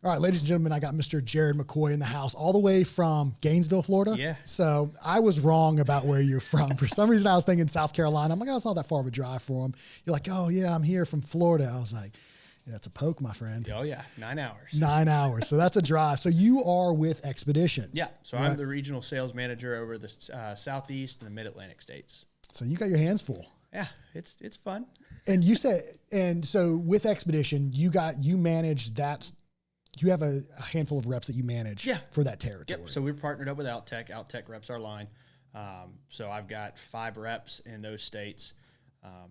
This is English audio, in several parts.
All right, ladies and gentlemen, I got Mr. Jared McCoy in the house all the way from Gainesville, Florida. Yeah. So I was wrong about where you're from. For some reason, I was thinking South Carolina. I'm like, oh, it's not that far of a drive for him. You're like, oh, yeah, I'm here from Florida. I was like, yeah, that's a poke, my friend. Oh, yeah. 9 hours. 9 hours. So that's a drive. So you are with Xpedition. Yeah. So right? I'm the regional sales manager over the Southeast and the Mid-Atlantic states. So you got your hands full. Yeah, it's fun. And you said, and so with Xpedition, you manage that. You have a handful of reps that you manage for that territory. Yep. So we're partnered up with Outtech. Outtech reps our line. So I've got 5 reps in those states.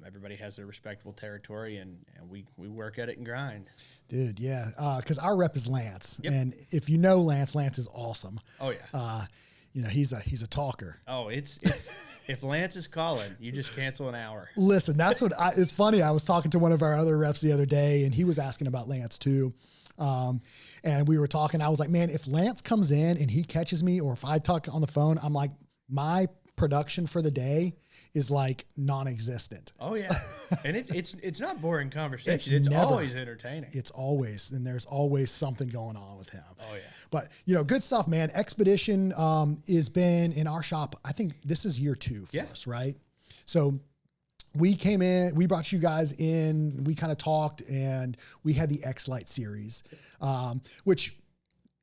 Everybody has their respectable territory, and we work at it and grind. Dude, yeah. Because our rep is Lance. Yep. And if you know Lance, Lance is awesome. Oh, yeah. You know, he's a talker. Oh, it's if Lance is calling, you just cancel an hour. Listen, that's what it's funny. I was talking to one of our other reps the other day, and he was asking about Lance too. And we were talking, I was like, man, if Lance comes in and he catches me, or if I talk on the phone, I'm like, my production for the day is like non-existent. Oh yeah. And it's not boring conversation. It's always entertaining. It's always, and there's always something going on with him. Oh yeah. But you know, good stuff, man. Xpedition, has been in our shop. I think this is year 2 for us, right? So we came in, we brought you guys in, we kind of talked, and we had the Xlite series, which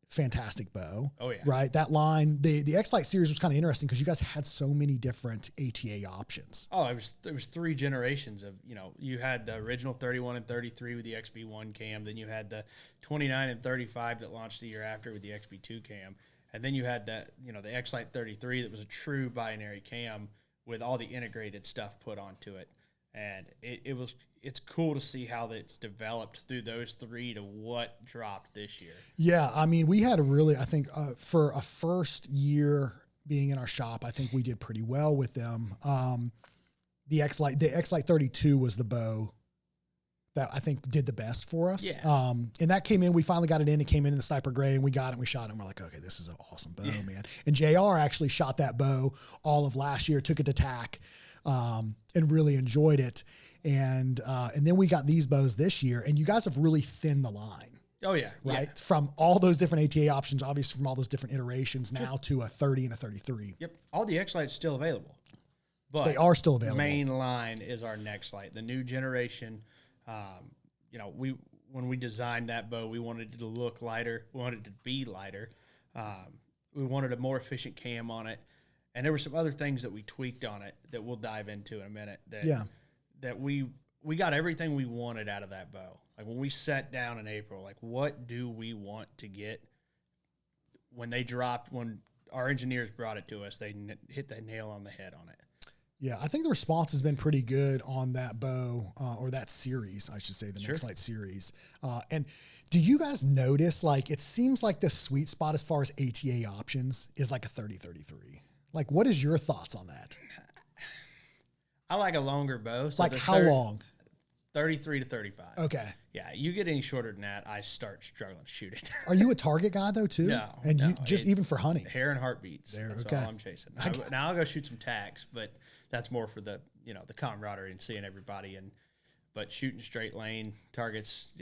fantastic bow. Oh yeah. Right. That line, the Xlite series was kind of interesting because you guys had so many different ATA options. Oh, there was 3 generations of, you know, you had the original 31 and 33 with the XB1 cam. Then you had the 29 and 35 that launched the year after with the XB2 cam. And then you had that, you know, the Xlite 33 that was a true binary cam with all the integrated stuff put onto it. And it's cool to see how it's developed through those 3 to what dropped this year. Yeah. I mean, we had I think for a first year being in our shop, I think we did pretty well with them. The Xlite 32 was the bow that I think did the best for us. Yeah. And that came in, we finally got it in. It came in the sniper gray, and we got it and we shot it. And we're like, okay, this is an awesome bow, man. And JR actually shot that bow all of last year, took it to TAC, and really enjoyed it. And then we got these bows this year, and you guys have really thinned the line. Oh yeah. Right. Yeah. From all those different ATA options, obviously from all those different iterations now to a 30 and a 33. Yep. All the Xlites still available, but they are still available. Main line is our NexLite, the new generation. You know, when we designed that bow, we wanted it to look lighter. We wanted it to be lighter. We wanted a more efficient cam on it. And there were some other things that we tweaked on it that we'll dive into in a minute. That we got everything we wanted out of that bow. Like when we sat down in April, like what do we want to get? When our engineers brought it to us, they hit the nail on the head on it. Yeah, I think the response has been pretty good on that bow, or that series, I should say, the NexLite series. And do you guys notice, like, it seems like the sweet spot as far as ATA options is like a 30-33. Like, what is your thoughts on that? I like a longer bow. So like how long? 33 to 35. Okay. Yeah, you get any shorter than that, I start struggling to shoot it. Are you a target guy though too? No. And you just even for hunting? Hair and heartbeats. That's all I'm chasing. Now I'll go shoot some tags, but that's more for the camaraderie and seeing everybody. But shooting straight lane targets,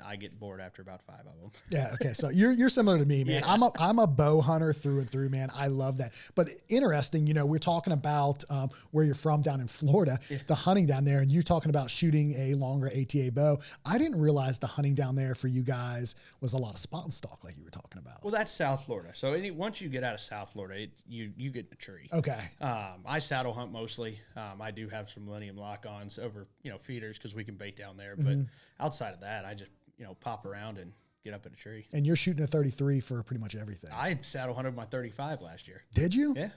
I get bored after about 5 of them. Yeah. Okay. So you're similar to me, man. Yeah. I'm a bow hunter through and through, man. I love that. But interesting, we're talking about where you're from down in Florida, the hunting down there, and you're talking about shooting a longer ATA bow. I didn't realize the hunting down there for you guys was a lot of spot and stalk, like you were talking about. Well, that's South Florida. So once you get out of South Florida, you get in a tree. Okay. I saddle hunt mostly. I do have some Millennium lock-ons over feeders because we can bait down there. But outside of that, I just pop around and get up in a tree. And you're shooting a 33 for pretty much everything. I saddle hunted my 35 last year. Did you? Yeah.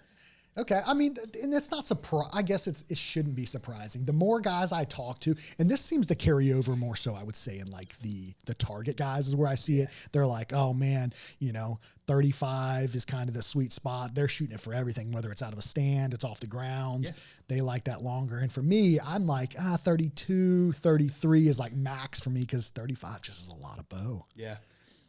Okay. I mean, and that's not I guess it shouldn't be surprising. The more guys I talk to, and this seems to carry over more so, I would say, in like the target guys is where I see it. They're like, oh man, 35 is kind of the sweet spot. They're shooting it for everything, whether it's out of a stand, it's off the ground. Yeah. They like that longer. And for me, I'm like, 32, 33 is like max for me because 35 just is a lot of bow. Yeah.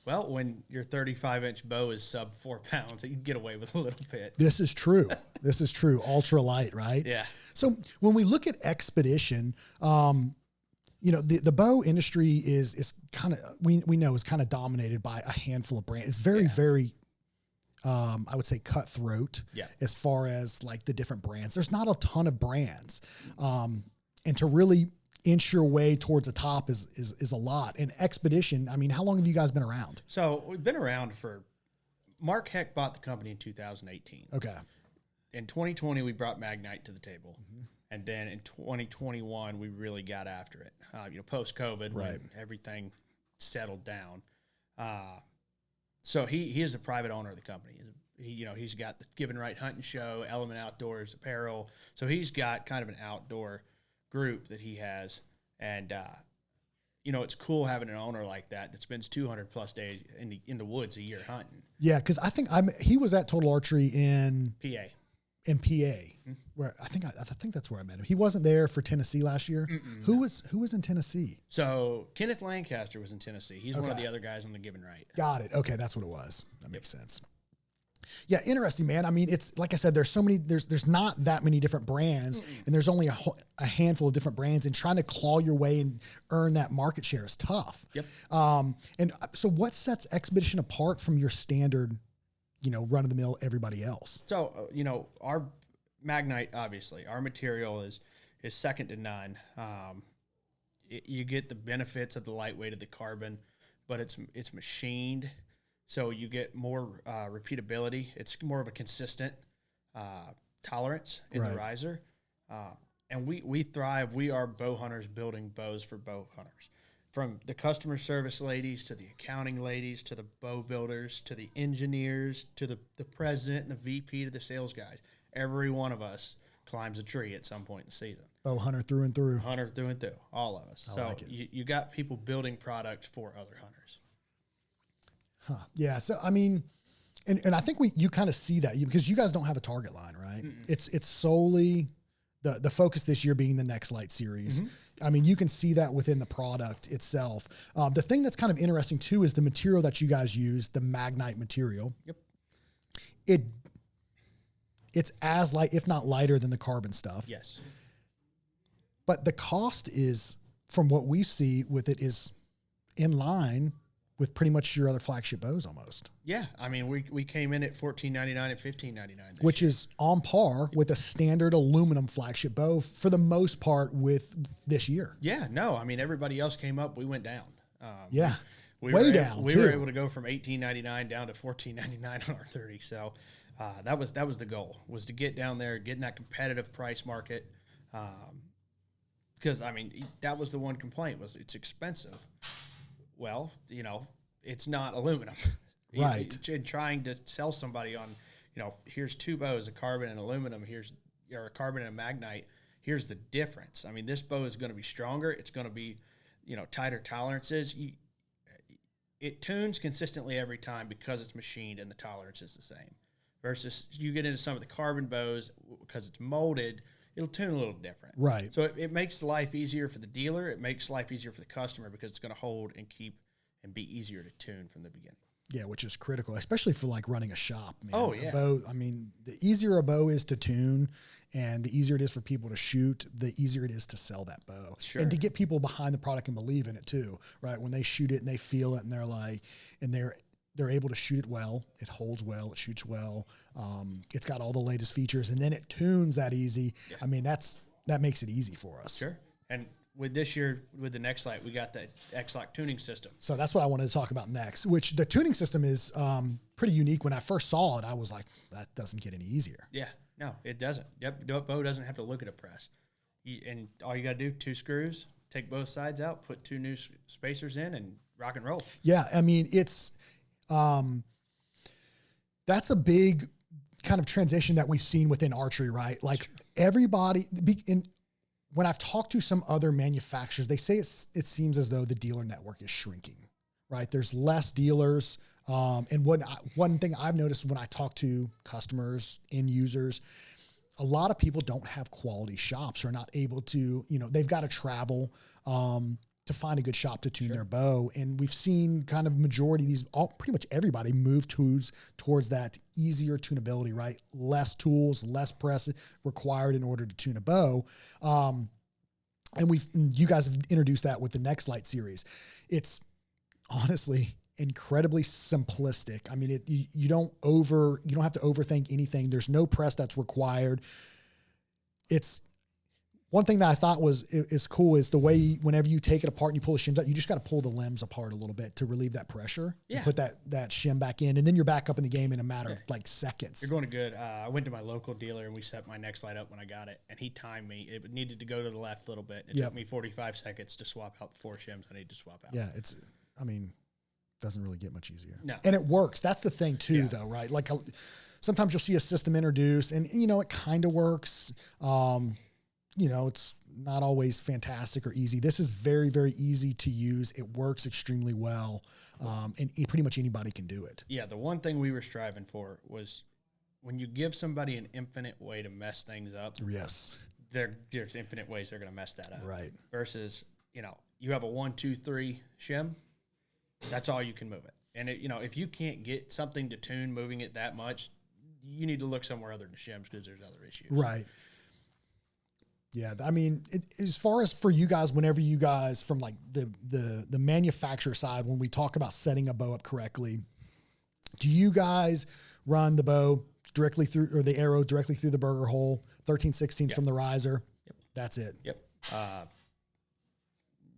Well, when your 35-inch bow is sub 4 pounds, you can get away with a little bit. This is true. This is true. Ultra light, right? Yeah. So when we look at Xpedition, the bow industry is kind of, we know is kind of dominated by a handful of brands. It's very, I would say cutthroat as far as like the different brands. There's not a ton of brands. And to really inch your way towards the top is a lot. And Xpedition, I mean, how long have you guys been around? So we've been around Mark Heck bought the company in 2018. Okay. In 2020, we brought Magnite to the table. Mm-hmm. And then in 2021, we really got after it. Post-COVID, when everything settled down. So he is a private owner of the company. He's got the Given Right Hunting Show, Element Outdoors Apparel. So he's got kind of an outdoor group that he has. And, it's cool having an owner like that spends 200 plus days in the woods a year hunting. Yeah, because I think he was at Total Archery in PA. Where I think that's where I met him. He wasn't there for Tennessee last year. Who was in Tennessee? So Kenneth Lancaster was in Tennessee. He's one of the other guys on the Given Right. Got it. Okay, that's what it was. That makes sense. Yeah, interesting, man. I mean, it's like I said, there's not that many different brands, and there's only a handful of different brands, and trying to claw your way and earn that market share is tough. Yep. And so what sets Xpedition apart from your standard, run of the mill everybody else? So, our Magnite, obviously, our material is second to none. You get the benefits of the lightweight of the carbon, but it's machined. So you get more repeatability. It's more of a consistent tolerance in the riser. And we thrive. We are bow hunters building bows for bow hunters. From the customer service ladies to the accounting ladies to the bow builders to the engineers to the president and the VP to the sales guys. Every one of us climbs a tree at some point in the season. Bow hunter through and through. Hunter through and through. All of us. So you got people building products for other hunters. Huh. Yeah. So, I mean, and I think you kind of see that because you guys don't have a target line, right? It's solely the focus this year being the NexLite series. I mean, you can see that within the product itself. The thing that's kind of interesting too is the material that you guys use, the Magnite material. Yep. It's as light, if not lighter than the carbon stuff. Yes. But the cost is, from what we see with it, is in line with pretty much your other flagship bows almost. Yeah. I mean, we came in at $14.99 and $15.99. Which is on par with a standard aluminum flagship bow for the most part with this year. Yeah. No, I mean, everybody else came up. We went down. We were able to go from $18.99 down to $14.99 on our 30. So that was the goal, was to get down there, get in that competitive price market. Because, I mean, that was the one complaint, was it's expensive. Well, it's not aluminum. Right. And trying to sell somebody on, here's two bows, a carbon and aluminum, or a carbon and a Magnite, here's the difference. I mean, this bow is going to be stronger. It's going to be, tighter tolerances. It tunes consistently every time because it's machined and the tolerance is the same. Versus you get into some of the carbon bows, because it's molded, it'll tune a little different. Right. So it makes life easier for the dealer. It makes life easier for the customer because it's going to hold and keep and be easier to tune from the beginning. Yeah, which is critical, especially for like running a shop. Man. Oh, yeah. A bow, I mean, the easier a bow is to tune and the easier it is for people to shoot, the easier it is to sell that bow. Sure. And to get people behind the product and believe in it too, right? When they shoot it and they feel it and they're like, and they're able to shoot it well, it holds well, it shoots well, it's got all the latest features, and then it tunes that easy. Yeah. I mean, that makes it easy for us. Sure. And with this year, with the NexLite, we got the X-Loc tuning system. So that's what I wanted to talk about next, which the tuning system is pretty unique. When I first saw it, I was like, that doesn't get any easier. Yeah, no, it doesn't. Yep, bow doesn't have to look at a press. And all you got to do, 2 screws, take both sides out, put 2 new spacers in, and rock and roll. Yeah, I mean, it's that's a big kind of transition that we've seen within archery, right? Like everybody, when I've talked to some other manufacturers, they say it seems as though the dealer network is shrinking, right? There's less dealers. And one thing I've noticed when I talk to customers, end users, a lot of people don't have quality shops or not able to, they've got to travel to find a good shop to tune their bow. And we've seen kind of majority of pretty much everybody move towards that easier tunability, right? Less tools, less press required in order to tune a bow. And you guys have introduced that with the NexLite series. It's honestly incredibly simplistic. I mean, you don't have to overthink anything. There's no press that's required. It's one thing that I thought is cool is the way whenever you take it apart and you pull the shims out, you just got to pull the limbs apart a little bit to relieve that pressure. Yeah. And put that shim back in, and then you're back up in the game in a matter of like seconds. You're going good. I went to my local dealer and we set my NexLite up when I got it, and he timed me. It needed to go to the left a little bit. It took me 45 seconds to swap out the 4 shims I need to swap out. Yeah, doesn't really get much easier. No. And it works. That's the thing too, though, right? Like sometimes you'll see a system introduced and, it kind of works. It's not always fantastic or easy. This is very, very easy to use. It works extremely well. And pretty much anybody can do it. Yeah. The one thing we were striving for was when you give somebody an infinite way to mess things up. Yes. There's infinite ways they're going to mess that up. Right. Versus, you have a 1, 2, 3 shim. That's all you can move it. And if you can't get something to tune moving it that much, you need to look somewhere other than shims because there's other issues. Right. Yeah. I mean, as far as for you guys, whenever you guys from like the manufacturer side, when we talk about setting a bow up correctly, do you guys run the bow directly through or the arrow directly through the burger hole, 13/16 from the riser? Yep. That's it. Yep.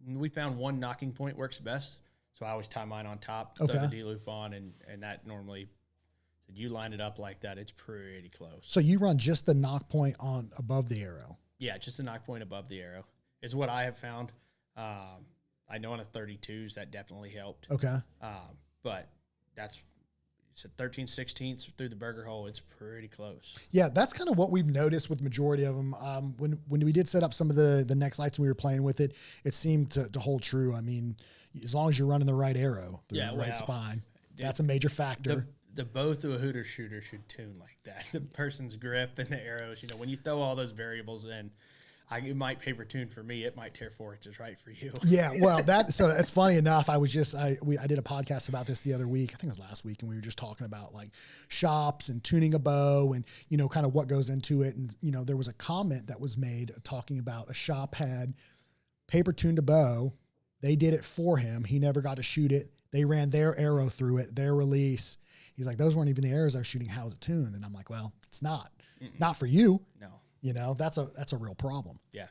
We found one knocking point works best. So I always tie mine on top, throw the D-loop on, and that normally, you line it up like that, it's pretty close. So you run just the knock point on above the arrow? Yeah, just the knock point above the arrow is what I have found. I know on a 32s that definitely helped. Okay. But that's 13/16 through the burger hole. It's pretty close. Yeah, that's kind of what we've noticed with majority of them. When we did set up some of the NexLites and we were playing with it, it seemed to hold true. I mean, as long as you're running the right arrow through the right spine, that's a major factor. The bow through a hooter shooter should tune like that. The person's grip and the arrows, when you throw all those variables in, it might paper tune for me. It might tear 4 inches right for you. Yeah, well, so it's funny enough. I did a podcast about this the other week. I think it was last week, and we were just talking about like shops and tuning a bow and kind of what goes into it. And there was a comment that was made talking about a shop had paper tuned a bow. They did it for him. He never got to shoot it. They ran their arrow through it, their release. He's like, those weren't even the arrows I was shooting. How is it tuned? And I'm like, well, it's not. Not for you. No. That's a real problem. Yeah.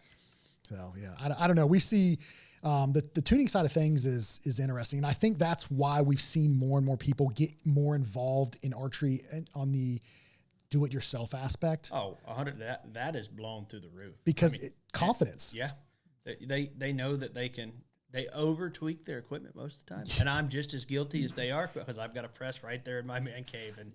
So, yeah, I don't know. We see the tuning side of things is interesting. And I think that's why we've seen more and more people get more involved in archery and on the do-it-yourself aspect. Oh, 100. That is blown through the roof. Because confidence. Yeah. They know that they over tweak their equipment most of the time. And I'm just as guilty as they are because I've got a press right there in my man cave, and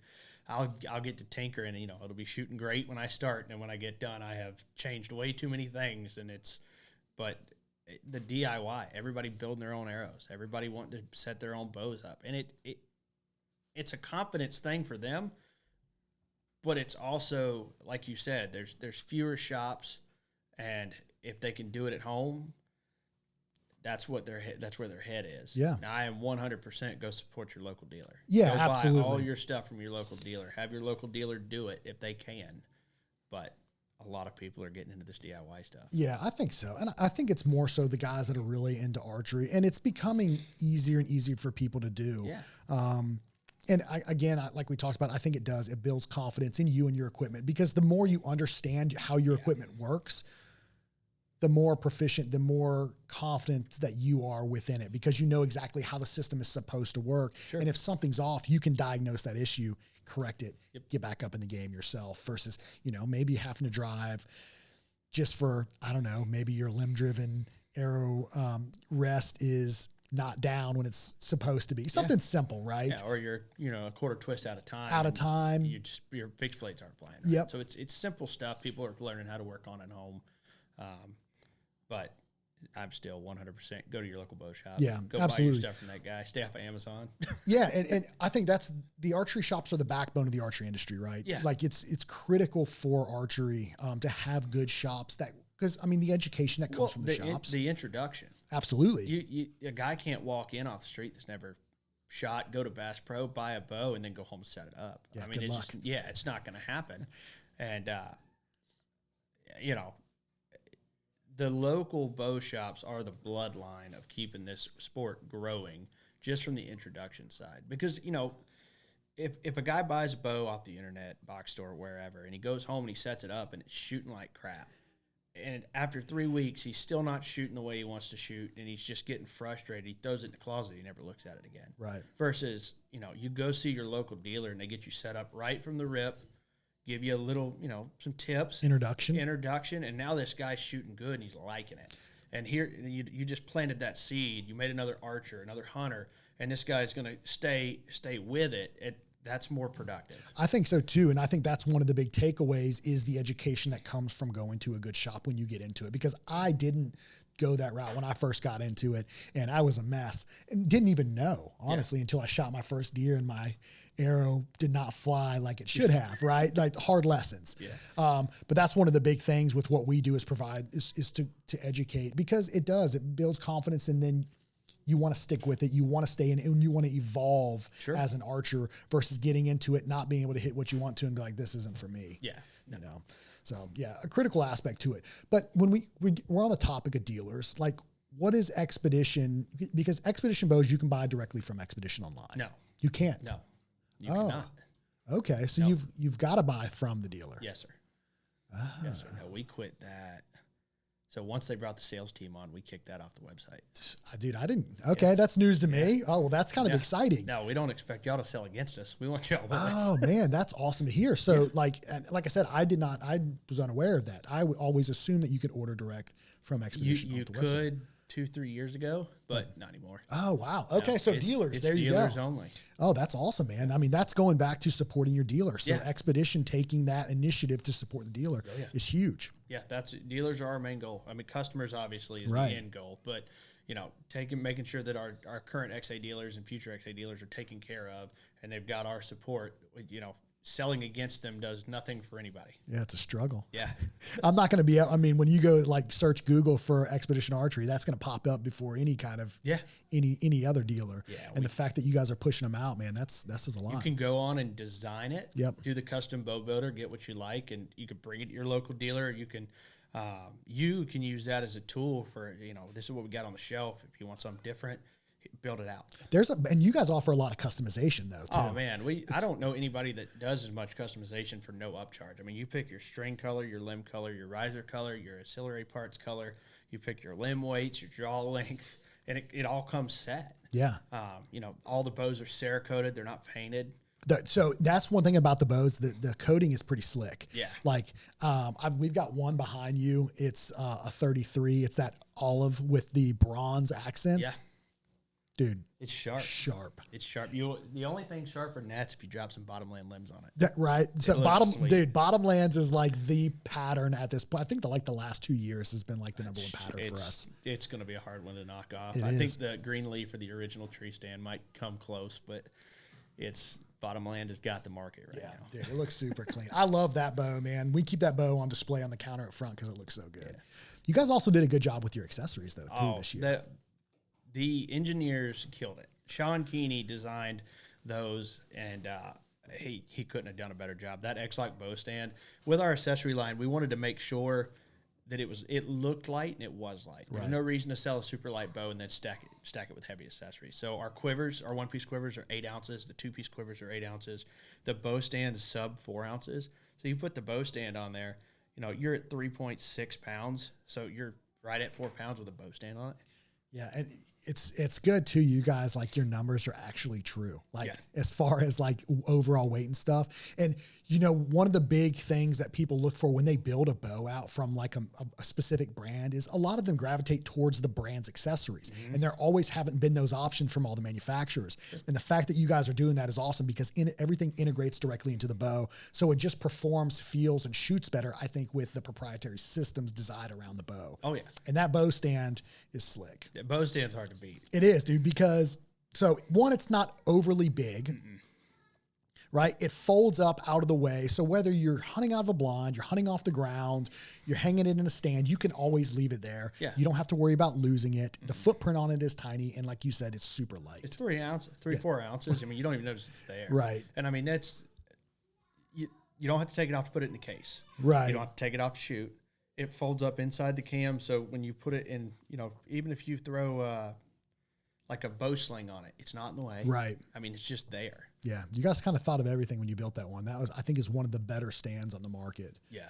I'll get to tinker, and it'll be shooting great when I start, and when I get done, I have changed way too many things, but the DIY, everybody building their own arrows, everybody wanting to set their own bows up, and it's a confidence thing for them, but it's also like you said, there's fewer shops, and if they can do it at home, that's where their head is. Yeah. Now, I am 100% go support your local dealer. Yeah, go absolutely. Buy all your stuff from your local dealer. Have your local dealer do it if they can. But a lot of people are getting into this DIY stuff. Yeah, I think so. And I think it's more so the guys that are really into archery, and it's becoming easier and easier for people to do. Yeah. And like we talked about, I think it builds confidence in you and your equipment, because the more you understand how your equipment works, the more proficient, the more confident that you are within it, because you know exactly how the system is supposed to work. Sure. And if something's off, you can diagnose that issue, correct it, get back up in the game yourself, versus, maybe having to drive just for, I don't know, maybe your limb driven arrow rest is not down when it's supposed to be. Something simple, right? Yeah, or you're, a quarter twist out of time. Your fixed plates aren't flying. Right? Yep. So it's simple stuff people are learning how to work on at home. But I'm still 100% go to your local bow shop. Yeah, go absolutely. buy your stuff from that guy. Stay off of Amazon. Yeah, and I think that's the archery shops are the backbone of the archery industry, right? Yeah. Like it's critical for archery to have good shops because the education that comes from the shops. The introduction. Absolutely. A guy can't walk in off the street that's never shot, go to Bass Pro, buy a bow, and then go home and set it up. Yeah, good luck. It's not going to happen. And, the local bow shops are the bloodline of keeping this sport growing just from the introduction side. Because, you know, if a guy buys a bow off the internet, box store, wherever, and he goes home and he sets it up and it's shooting like crap, and after 3 weeks, he's still not shooting the way he wants to shoot, and he's just getting frustrated. He throws it in the closet. He never looks at it again. Right. Versus, you know, you go see your local dealer, and they get you set up right from the rip, give you a little, you know, some tips. Introduction, and now this guy's shooting good, and he's liking it. And here, you just planted that seed. You made another archer, another hunter, and this guy's going to stay with it. That's more productive. I think so too. And I think that's one of the big takeaways is the education that comes from going to a good shop when you get into it, because I didn't go that route when I first got into it, and I was a mess and didn't even know, honestly, until I shot my first deer and my arrow did not fly like it should have, right? Like hard lessons. Yeah. But that's one of the big things with what we do is to educate, because it builds confidence, and then you want to stick with it. You want to stay in it, and you want to evolve as an archer versus getting into it, not being able to hit what you want to and be like, this isn't for me. Yeah. You know? So yeah, a critical aspect to it. But when we're on the topic of dealers, like what is Xpedition? Because Xpedition bows you can buy directly from Xpedition online. No. You can't. No. You cannot. Okay. So you've got to buy from the dealer. Yes, sir. Yes, sir. No, we quit that. So once they brought the sales team on, we kicked that off the website. Dude, I didn't. Okay, that's news to me. Oh, well, that's kind of exciting. No, we don't expect y'all to sell against us. We want y'all with us. Oh, man, that's awesome to hear. So, like I said, I was unaware of that. I would always assume that you could order direct from Xpedition. You could 2-3 years ago, but not anymore. Oh, wow. Okay, No, so dealers, there you go. Dealers only. Oh, that's awesome, man. I mean, that's going back to supporting your dealer. So Xpedition taking that initiative to support the dealer is huge. Yeah, dealers are our main goal. I mean, customers obviously is the end goal, but you know, making sure that our current XA dealers and future XA dealers are taken care of, and they've got our support. You know, selling against them does nothing for anybody. Yeah, it's a struggle. Yeah. I'm not going to be, I mean, when you go like search Google for Xpedition Archery, that's going to pop up before any kind of, any other dealer. Yeah. And the fact that you guys are pushing them out, man, that says a lot. You can go on and design it, do the custom bow builder, get what you like, and you can bring it to your local dealer. You can use that as a tool for, you know, this is what we got on the shelf. If you want something different, build it out. And you guys offer a lot of customization though, too. Oh man, I don't know anybody that does as much customization for no upcharge. I mean, you pick your string color, your limb color, your riser color, your ancillary parts color, you pick your limb weights, your draw length, and it all comes set. Yeah. You know, all the bows are Cerakoted, they're not painted. So that's one thing about the bows. The coating is pretty slick. Yeah. Like we've got one behind you. It's a 33. It's that olive with the bronze accents. Yeah. Dude, it's sharp. It's sharp. The only thing sharper than that's if you drop some bottomland limbs on it. Right. So bottomlands is like the pattern at this point. I think the last 2 years has been like the number one pattern for us. It's going to be a hard one to knock off. I think the green leaf or the original tree stand might come close, but bottomland has got the market right now. Dude, it looks super clean. I love that bow, man. We keep that bow on display on the counter up front because it looks so good. Yeah. You guys also did a good job with your accessories though too this year. The engineers killed it. Sean Keeney designed those, and he couldn't have done a better job. That X-Loc bow stand with our accessory line, we wanted to make sure that it looked light and it was light. There's no reason to sell a super light bow and then stack it with heavy accessories. So our quivers, our one-piece quivers are 8 ounces. The 2-piece quivers are 8 ounces. The bow stand is sub 4 ounces. So you put the bow stand on there, you know, you're at 3.6 pounds. So you're right at 4 pounds with a bow stand on it. Yeah, and it's good too. You guys, like, your numbers are actually true. Like as far as like overall weight and stuff. And you know, one of the big things that people look for when they build a bow out from like a specific brand is a lot of them gravitate towards the brand's accessories. Mm-hmm. And there always haven't been those options from all the manufacturers. And the fact that you guys are doing that is awesome because everything integrates directly into the bow. So it just performs, feels, and shoots better, I think, with the proprietary systems designed around the bow. Oh yeah. And that bow stand is slick. The bow stand's hard to beat. It is, dude, because one, it's not overly big. Mm-mm. Right? It folds up out of the way. So whether you're hunting out of a blind, you're hunting off the ground, you're hanging it in a stand, you can always leave it there. Yeah. You don't have to worry about losing it. Mm-hmm. The footprint on it is tiny. And like you said, it's super light. It's 4 ounces. I mean, you don't even notice it's there. Right. And I mean, you don't have to take it off to put it in the case. Right. You don't have to take it off to shoot. it folds up inside the cam. So when you put it in, even if you throw like a bow sling on it, it's not in the way. Right. I mean, it's just there. Yeah. You guys kind of thought of everything when you built that one. That was, I think, is one of the better stands on the market. Yeah.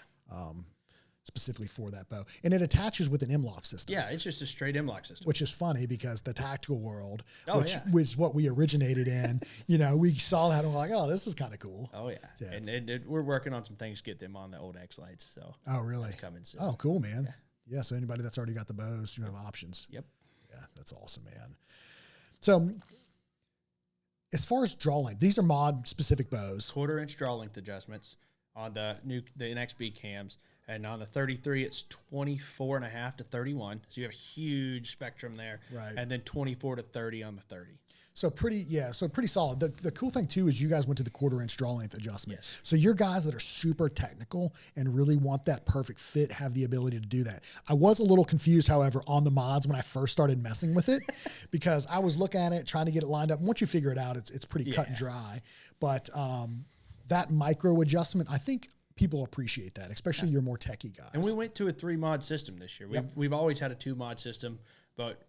Specifically for that bow. And it attaches with an M-Loc system. Yeah, it's just a straight M-Loc system. Which is funny because the tactical world, which yeah. was what we originated in, we saw that and we're like, oh, this is kind of cool. Oh, yeah. And we're working on some things to get them on the old Xlites. So oh, really? It's coming soon. Oh, cool, man. Yeah. So anybody that's already got the bows, you have options. Yep. Yeah, that's awesome, man. So as far as draw length, these are mod specific bows. 1/4 inch draw length adjustments on the NXB cams. And on the 33, it's 24.5 to 31. So you have a huge spectrum there. Right. And then 24 to 30 on the 30. So pretty solid. The cool thing too is you guys went to the 1/4 inch draw length adjustment. Yes. So your guys that are super technical and really want that perfect fit have the ability to do that. I was a little confused, however, on the mods when I first started messing with it because I was looking at it, trying to get it lined up. And once you figure it out, it's pretty cut and dry. But that micro adjustment, I think people appreciate that, especially your more techie guys. And we went to a 3-mod system this year. We've always had a 2-mod system, but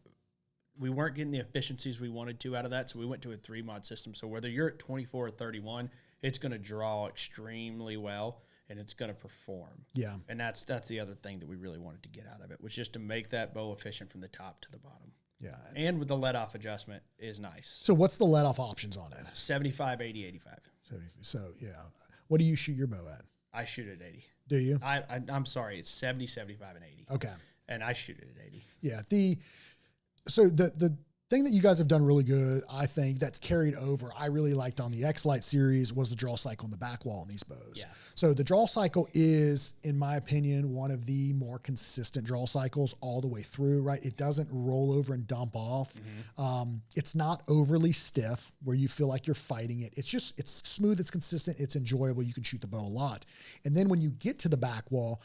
we weren't getting the efficiencies we wanted to out of that, so we went to a 3-mod system. So whether you're at 24 or 31, it's going to draw extremely well, and it's going to perform. Yeah. And that's the other thing that we really wanted to get out of it, was just to make that bow efficient from the top to the bottom. Yeah. And with the let-off adjustment is nice. So what's the let-off options on it? 75, 80, 85. So, yeah. What do you shoot your bow at? I shoot at 80. Do you? I'm sorry. It's 70, 75, and 80. Okay. And I shoot it at 80. Yeah. So the thing that you guys have done really good, I think, that's carried over, I really liked on the Xlite series, was the draw cycle and the back wall on these bows. Yeah. So the draw cycle is, in my opinion, one of the more consistent draw cycles all the way through, right? It doesn't roll over and dump off. Mm-hmm. It's not overly stiff where you feel like you're fighting it. It's smooth, it's consistent, it's enjoyable. You can shoot the bow a lot. And then when you get to the back wall,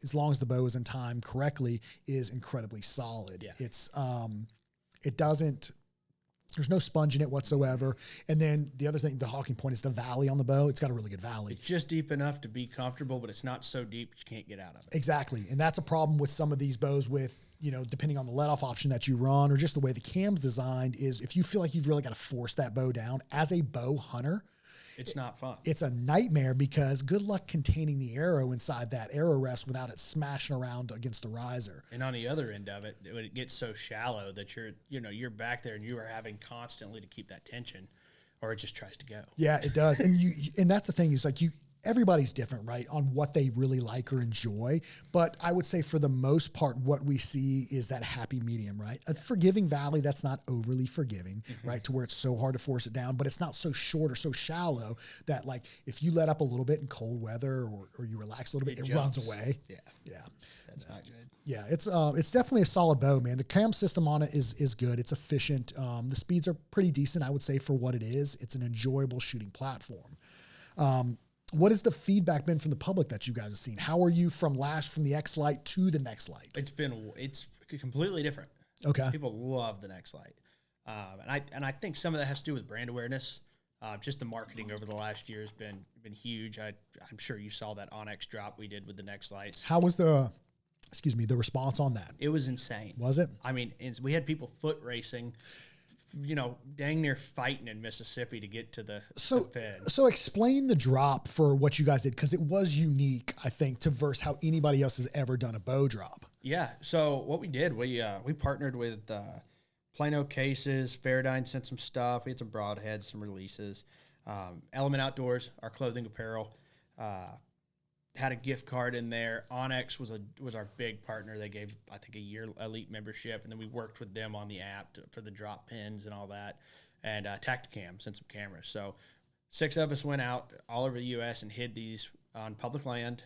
as long as the bow is in time correctly, is incredibly solid. Yeah. There's no sponge in it whatsoever. And then the other thing, the hawking point, is the valley on the bow. It's got a really good valley. It's just deep enough to be comfortable, but it's not so deep you can't get out of it. Exactly. And that's a problem with some of these bows with, depending on the let-off option that you run or just the way the cam's designed, is if you feel like you've really got to force that bow down as a bow hunter, it's not fun. It's a nightmare because good luck containing the arrow inside that arrow rest without it smashing around against the riser. And on the other end of it, when it gets so shallow that you're back there and you are having constantly to keep that tension, or it just tries to go. Yeah, it does. And that's the thing, is like everybody's different, right, on what they really like or enjoy. But I would say for the most part, what we see is that happy medium, right? A forgiving valley that's not overly forgiving, right, to where it's so hard to force it down, but it's not so short or so shallow that, like, if you let up a little bit in cold weather or you relax a little bit, it runs away. Yeah. Yeah. That's not good. Yeah, it's definitely a solid bow, man. The cam system on it is good. It's efficient. The speeds are pretty decent, I would say, for what it is. It's an enjoyable shooting platform. What has the feedback been from the public that you guys have seen? How are you from the Xlite to the NexLite? It's completely different. Okay. People love the NexLite. And I think some of that has to do with brand awareness. Just the marketing over the last year has been huge. I'm sure you saw that Onyx drop we did with the NexLites. How was the response on that? It was insane. Was it? I mean, we had people foot racing, dang near fighting in Mississippi to get to the Fed. So explain the drop for what you guys did, because it was unique, I think, to verse how anybody else has ever done a bow drop. Yeah. So what we did, we partnered with Plano Cases. Fairdyne sent some stuff. We had some broadheads, some releases. Element Outdoors, our clothing apparel, had a gift card in there. Onyx was our big partner. They gave, I think, a year elite membership, and then we worked with them on the app for the drop pins and all that, and Tacticam sent some cameras. So 6 of us went out all over the U.S. and hid these on public land,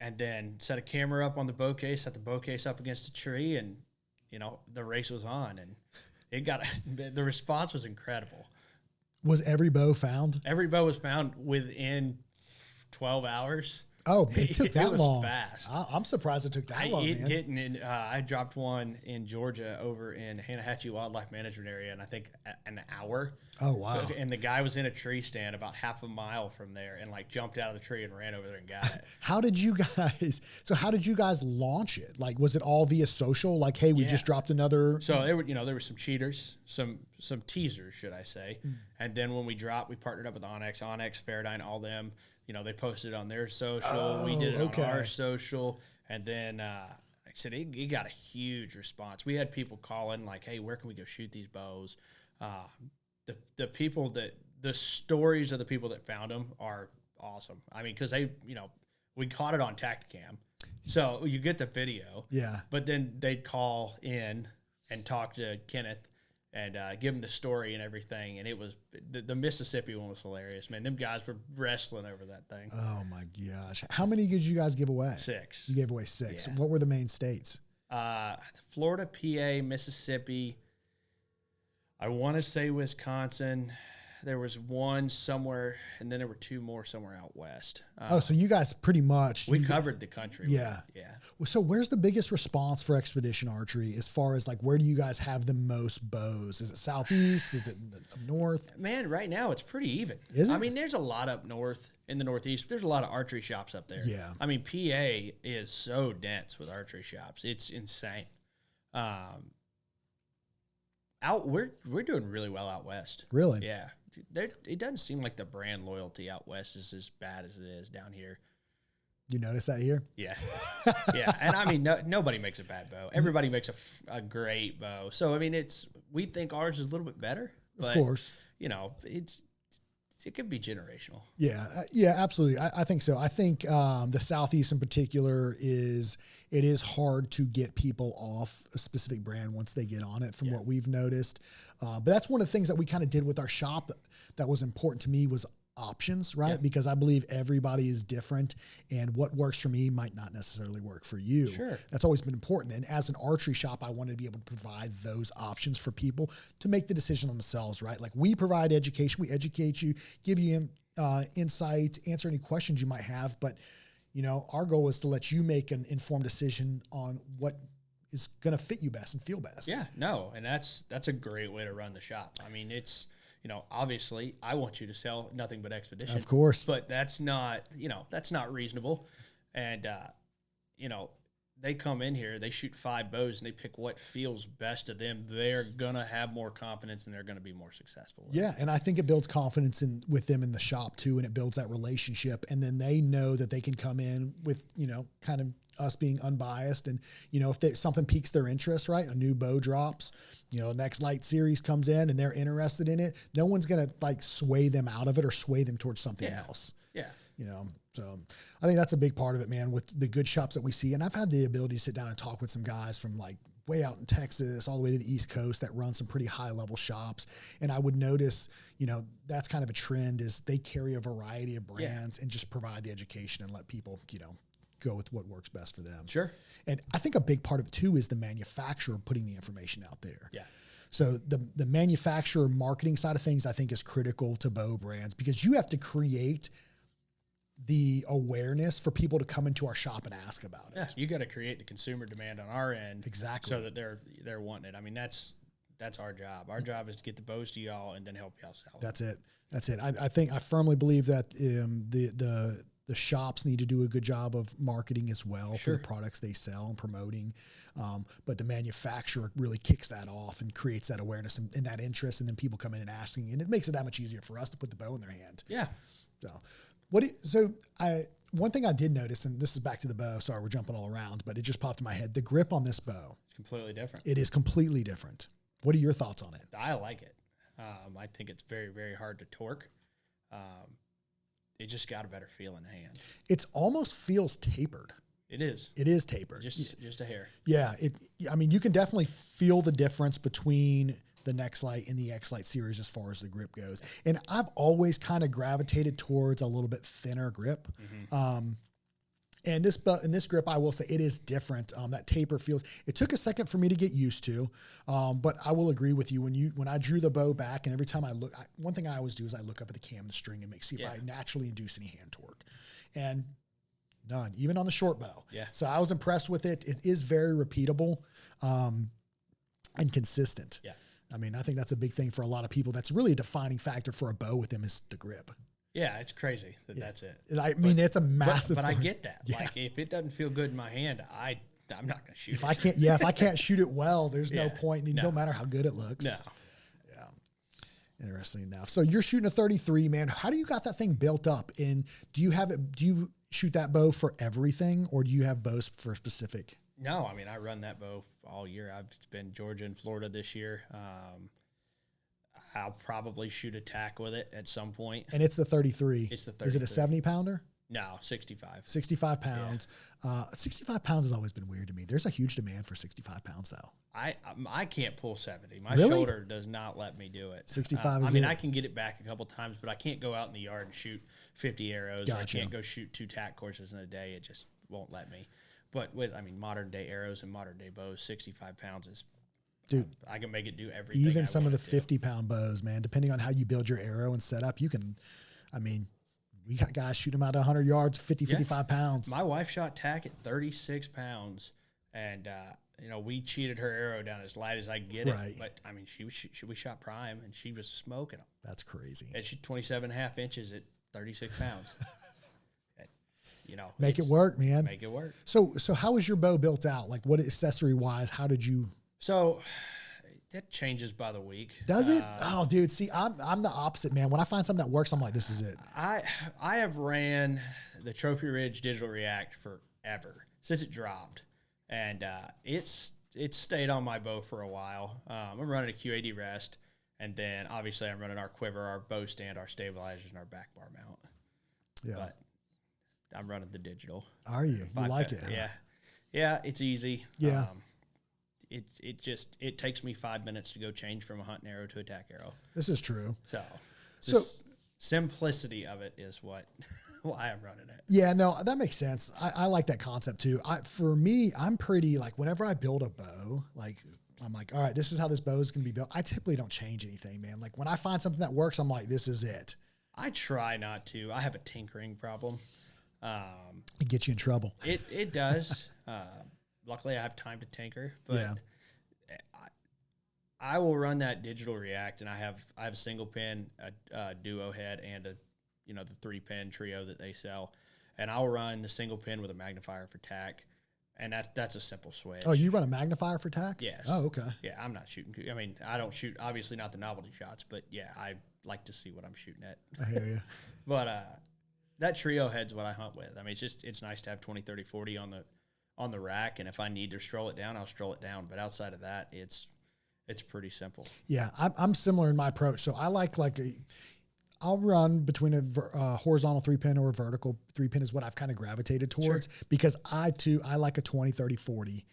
and then set a camera up on the bow case, set the bow case up against a tree, and the race was on, and the response was incredible. Was every bow found? Every bow was found within 12 hours. Oh, it took that long. Fast. I'm surprised it took that long, It man. didn't. I dropped one in Georgia over in Hanahatchee Wildlife Management Area, and I think an hour. Oh, wow. And the guy was in a tree stand about half a mile from there and like jumped out of the tree and ran over there and got it. How did you guys launch it? Like, was it all via social? Like, hey, we just dropped another. So there were some cheaters, some teasers, should I say. And then when we dropped, we partnered up with Onyx, Fairdyne, all them, they posted it on their social. We did it on our social. And then, like I said, it got a huge response. We had people calling like, hey, where can we go shoot these bows? The people the stories of the people that found them are awesome. I mean, because we caught it on Tacticam. So you get the video. Yeah. But then they'd call in and talk to Kenneth and give him the story and everything. And it was the Mississippi one was hilarious, man. Them guys were wrestling over that thing. Oh my gosh. How many did you guys give away? 6. You gave away 6. Yeah. What were the main states? Florida, PA, Mississippi. I want to say Wisconsin. There was one somewhere, and then there were 2 more somewhere out west. So you guys pretty much... We covered the country. Yeah. Yeah. So where's the biggest response for Xpedition Archery as far as like, where do you guys have the most bows? Is it southeast? Is it up north? Man, right now it's pretty even. Is it? I mean, there's a lot up north in the Northeast. There's a lot of archery shops up there. Yeah. I mean, PA is so dense with archery shops. It's insane. We're doing really well out west. Really? Yeah. It doesn't seem like the brand loyalty out west is as bad as it is down here. You notice that here? Yeah. Yeah. And I mean, nobody makes a bad bow. Everybody makes a great bow. So, I mean, we think ours is a little bit better. But, of course. It could be generational. Yeah. Yeah, absolutely. I think so. I think the Southeast in particular it is hard to get people off a specific brand once they get on it from what we've noticed. But that's one of the things that we kind of did with our shop that was important to me was options, right? Yeah. Because I believe everybody is different and what works for me might not necessarily work for you. Sure. That's always been important. And as an archery shop, I wanted to be able to provide those options for people to make the decision on themselves, right? Like we provide education, we educate you, give you insight, answer any questions you might have. But, our goal is to let you make an informed decision on what is going to fit you best and feel best. Yeah, no. And that's a great way to run the shop. I mean, it's, obviously I want you to sell nothing but Xpedition. Of course. But that's not reasonable. And, they come in here, they shoot 5 bows and they pick what feels best to them. They're going to have more confidence and they're going to be more successful. Yeah. And I think it builds confidence with them in the shop too. And it builds that relationship. And then they know that they can come in with, kind of us being unbiased. And, if something piques their interest, right? A new bow drops, NexLite series comes in and they're interested in it. No one's going to like sway them out of it or sway them towards something else. Yeah. So I think that's a big part of it, man, with the good shops that we see. And I've had the ability to sit down and talk with some guys from like way out in Texas, all the way to the East Coast that run some pretty high level shops. And I would notice, that's kind of a trend is they carry a variety of brands and just provide the education and let people, go with what works best for them. Sure. And I think a big part of it too is the manufacturer putting the information out there. Yeah. So the manufacturer marketing side of things, I think is critical to bow brands because you have to create the awareness for people to come into our shop and ask about it. Yeah, you got to create the consumer demand on our end. Exactly. So that they're wanting it. I mean, that's our job. Our job is to get the bows to y'all and then help y'all sell. That's it. I firmly believe that the shops need to do a good job of marketing as well for the products they sell and promoting. But the manufacturer really kicks that off and creates that awareness and that interest. And then people come in and asking, and it makes it that much easier for us to put the bow in their hand. Yeah. One thing I did notice, and this is back to the bow. Sorry, we're jumping all around, but it just popped in my head. The grip on this bow. It's completely different. It is completely different. What are your thoughts on it? I like it. I think it's very, very hard to torque. It just got a better feel in the hand. It almost feels tapered. It is. It is tapered. Just a hair. Yeah. You can definitely feel the difference between the NexLite and the Xlite series as far as the grip goes. And I've always kind of gravitated towards a little bit thinner grip. Mm-hmm. And this grip, I will say it is different. That taper feels, it took a second for me to get used to. But I will agree with you when I drew the bow back and every time I look, one thing I always do is I look up at the cam, the string and see if I naturally induce any hand torque. And none, even on the short bow. Yeah. So I was impressed with it. It is very repeatable, and consistent. Yeah. I mean, I think that's a big thing for a lot of people. That's really a defining factor for a bow with them is the grip. Yeah, it's crazy that's it. I mean, it's a massive. But I get that. Yeah. Like if it doesn't feel good in my hand, I'm not going to shoot. If I can't shoot it well, there's no point. No matter how good it looks. No. Yeah. Interesting enough. So you're shooting a 33, man. How do you got that thing built up? And do you shoot that bow for everything, or do you have bows for specific? No, I mean, I run that bow all year. I've been Georgia and Florida this year. I'll probably shoot a tack with it at some point. And it's the 33. It's the 33. Is it a 70 pounder? No, 65. 65 pounds. Yeah. 65 pounds has always been weird to me. There's a huge demand for 65 pounds, though. I can't pull 70. My really? shoulder does not let me do it. 65 I mean, I can get it back a couple times, but I can't go out in the yard and shoot 50 arrows. Gotcha. I can't go shoot 2 tack courses in a day. It just won't let me. But modern day arrows and modern day bows, 65 pounds is, dude, I can make it do everything. Even some of the 50-pound bows, man, depending on how you build your arrow and setup, you can, I mean, we got guys shoot them out 100 yards, 55 pounds. My wife shot tack at 36 pounds, and, we cheated her arrow down as light as I could get it. But, I mean, we shot prime, and she was smoking them. That's crazy. And she 27.5 inches at 36 pounds. Make it work, man. Make it work. So how is your bow built out? Like, what accessory wise, how did you? So that changes by the week. Does it? Oh, dude, see, I'm the opposite, man. When I find something that works, I'm like, this is it. I have ran the Trophy Ridge Digital React forever, since it dropped. And it's stayed on my bow for a while. I'm running a Q80 rest, and then obviously I'm running our quiver, our bow stand, our stabilizers, and our back bar mount. Yeah. But I'm running the digital. Are you? You like it? Huh? Yeah. Yeah, it's easy. Yeah. It takes me 5 minutes to go change from a hunting arrow to a tack arrow. This is true. So simplicity of it is why I'm running it. Yeah, no, that makes sense. I like that concept too. For me, I'm pretty like whenever I build a bow, like I'm like, all right, this is how this bow is going to be built. I typically don't change anything, man. Like when I find something that works, I'm like, this is it. I try not to. I have a tinkering problem. It gets you in trouble. It does. Luckily, I have time to tinker, but I will run that digital react, and I have a single pin, a duo head, and the 3-pin trio that they sell, and I'll run the single pin with a magnifier for tack, and that's a simple switch. Oh, you run a magnifier for tack? Yes. Oh, okay. Yeah, I'm not shooting. I mean, I don't shoot, obviously not the novelty shots, but yeah, I like to see what I'm shooting at. I hear you. But that trio head's what I hunt with. I mean, it's nice to have 20, 30, 40 on the rack, and if I need to stroll it down, I'll stroll it down. But outside of that, it's pretty simple. Yeah, I'm similar in my approach. So I I'll run between a horizontal 3-pin or a vertical 3-pin is what I've kind of gravitated towards because I like a 20, 30, 40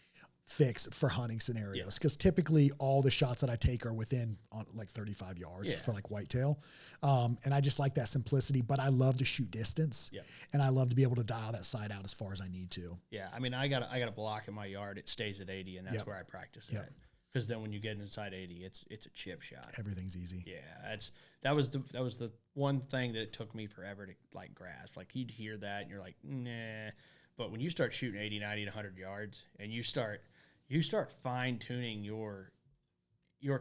fix for hunting scenarios because typically all the shots that I take are within like 35 yards for like whitetail. And I just like that simplicity, but I love to shoot distance and I love to be able to dial that sight out as far as I need to. Yeah. I mean, I got a block in my yard. It stays at 80 and that's where I practice it. Because then when you get inside 80, it's a chip shot. Everything's easy. Yeah, that was the one thing that it took me forever to like grasp. Like you'd hear that and you're like, nah. But when you start shooting 80, 90, 100 yards, and you start fine tuning your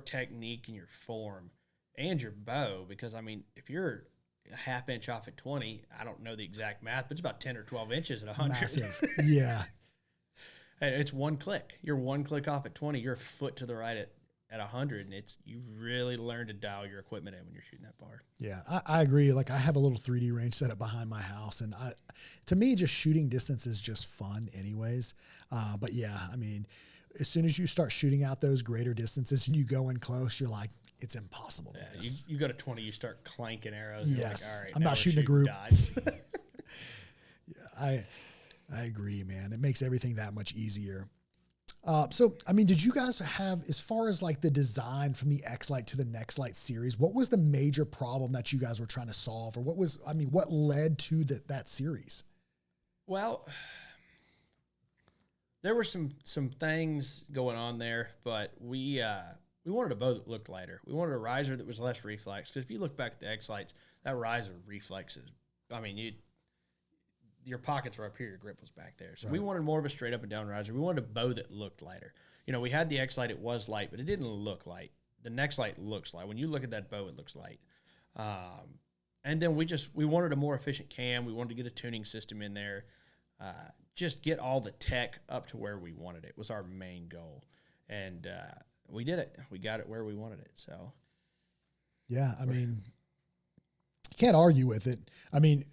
technique and your form and your bow, because I mean, if you're a half inch off at 20, I don't know the exact math, but it's about 10 or 12 inches at 100. Massive. Yeah. It's one click. You're one click off at 20. You're a foot to the right at 100, and you really learn to dial your equipment in when you're shooting that bar. Yeah, I agree. Like I have a little 3D range set up behind my house, and to me, just shooting distance is just fun, anyways. But yeah, I mean, as soon as you start shooting out those greater distances and you go in close, you're like, it's impossible. Yeah, you go to 20, you start clanking arrows. Yes, you're like, all right, I'm not shooting a group. Yeah, I agree, man. It makes everything that much easier. So, I mean, did you guys have, as far as like the design from the Xlite to the NexLite series, what was the major problem that you guys were trying to solve, or what led to that series? Well, there were some things going on there, but we wanted a bow that looked lighter. We wanted a riser that was less reflex, because if you look back at the Xlites, that riser reflexes. I mean, your pockets were up here, your grip was back there. So we wanted more of a straight up and down riser. We wanted a bow that looked lighter. We had the Xlite, it was light, but it didn't look light. the NexLite looks light. When you look at that bow, it looks light. And then we wanted a more efficient cam. We wanted to get a tuning system in there. Just get all the tech up to where we wanted it was our main goal. And we did it. We got it where we wanted it. So, yeah, I mean, you can't argue with it. I mean,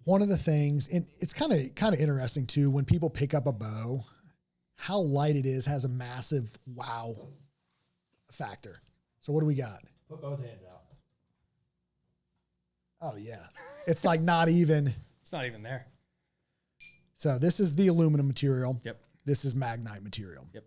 one of the things, and it's kind of interesting too, when people pick up a bow, how light it is has a massive wow factor. So what do we got? Put both hands out. Oh yeah. It's like not even. It's not even there. So this is the aluminum material. Yep. This is Magnite material. Yep.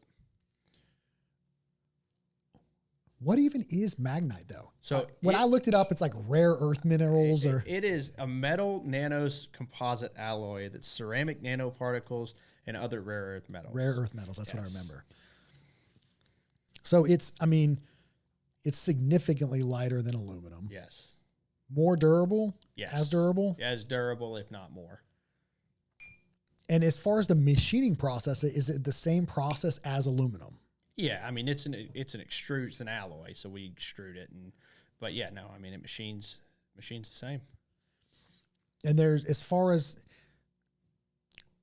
What even is Magnite though? So when I looked it up, it's like rare earth minerals it is a metal nanos composite alloy that's ceramic nanoparticles and other rare earth metals. Rare earth metals. That's what I remember. So it's significantly lighter than aluminum. Yes. More durable? Yes. As durable? As durable, if not more. And as far as the machining process, is it the same process as aluminum? Yeah, I mean it's an extrude, it's an alloy, so we extrude it, but yeah, no, I mean it machines the same. And there's, as far as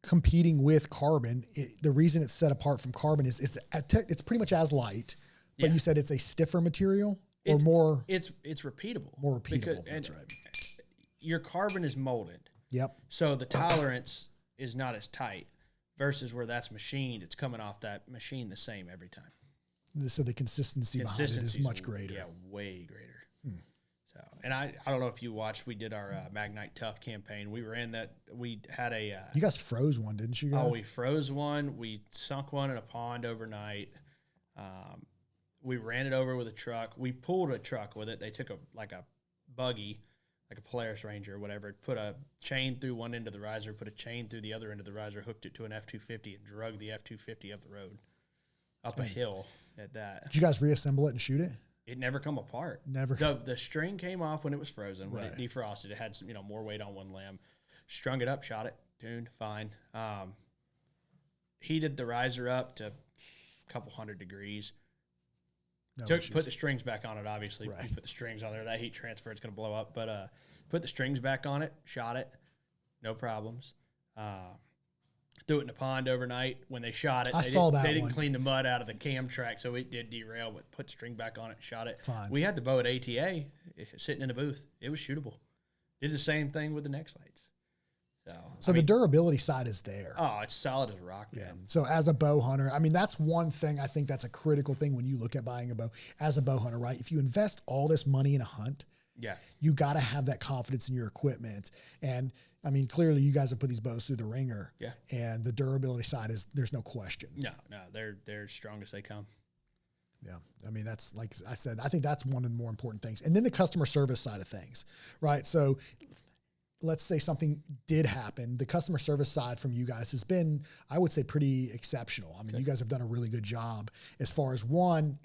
competing with carbon, the reason it's set apart from carbon is it's pretty much as light, but you said it's a stiffer material or more. It's repeatable. More repeatable. That's right. Your carbon is molded. Yep. So the tolerance is not as tight. Versus where that's machined, it's coming off that machine the same every time. So the consistency behind it is much greater. Yeah, way greater. So, and I don't know if you watched, we did our Magnite Tough campaign. We ran that. We had a. You guys froze one, didn't you guys? Oh, we froze one. We sunk one in a pond overnight. We ran it over with a truck. We pulled a truck with it. They took a buggy, like a Polaris Ranger or whatever, put a chain through one end of the riser, put a chain through the other end of the riser, hooked it to an F-250 and drug the F-250 up the road, up a hill at that. Did you guys reassemble it and shoot it? It never come apart. Never. The string came off when it was frozen. When it defrosted, it had some, more weight on one limb. Strung it up, shot it, tuned, fine. Heated the riser up to a couple hundred degrees. Put the strings back on it, obviously. Right. You put the strings on there. That heat transfer, it's going to blow up. But put the strings back on it, shot it, no problems. Threw it in the pond overnight. When they shot it, they didn't clean the mud out of the cam track, so it did derail, but put string back on it, shot it. Fine. We had the bow at ATA sitting in the booth. It was shootable. Did the same thing with the NexLites. So the durability side is there. Oh, it's solid as a rock. Yeah. So as a bow hunter, I mean, that's one thing I think that's a critical thing when you look at buying a bow as a bow hunter, right? If you invest all this money in a hunt, you got to have that confidence in your equipment. And I mean, clearly you guys have put these bows through the ringer. Yeah. And the durability side there's no question. No, they're as strong as they come. Yeah. I mean, that's, like I said, I think that's one of the more important things. And then the customer service side of things, right? So let's say something did happen. The customer service side from you guys has been, I would say, pretty exceptional. I mean, you guys have done a really good job as far as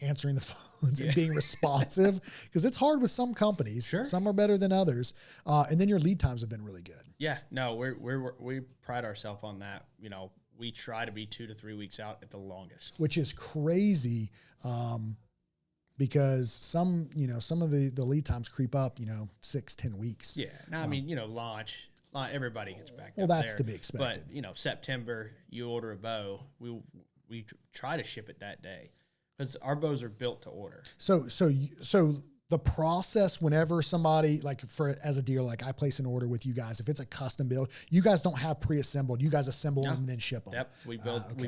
answering the phones and being responsive, because it's hard with some companies. Sure. Some are better than others. And then your lead times have been really good. Yeah, no, we pride ourselves on that. We try to be 2 to 3 weeks out at the longest, which is crazy. Because some of the lead times creep up, 6-10 weeks. Yeah. Now, I mean, launch, everybody gets back. Well, that's to be expected. But, September, you order a bow, we try to ship it that day because our bows are built to order. So the process, whenever somebody, as a dealer, like I place an order with you guys, if it's a custom build, you guys don't have pre-assembled. You guys assemble them and then ship them. Yep, we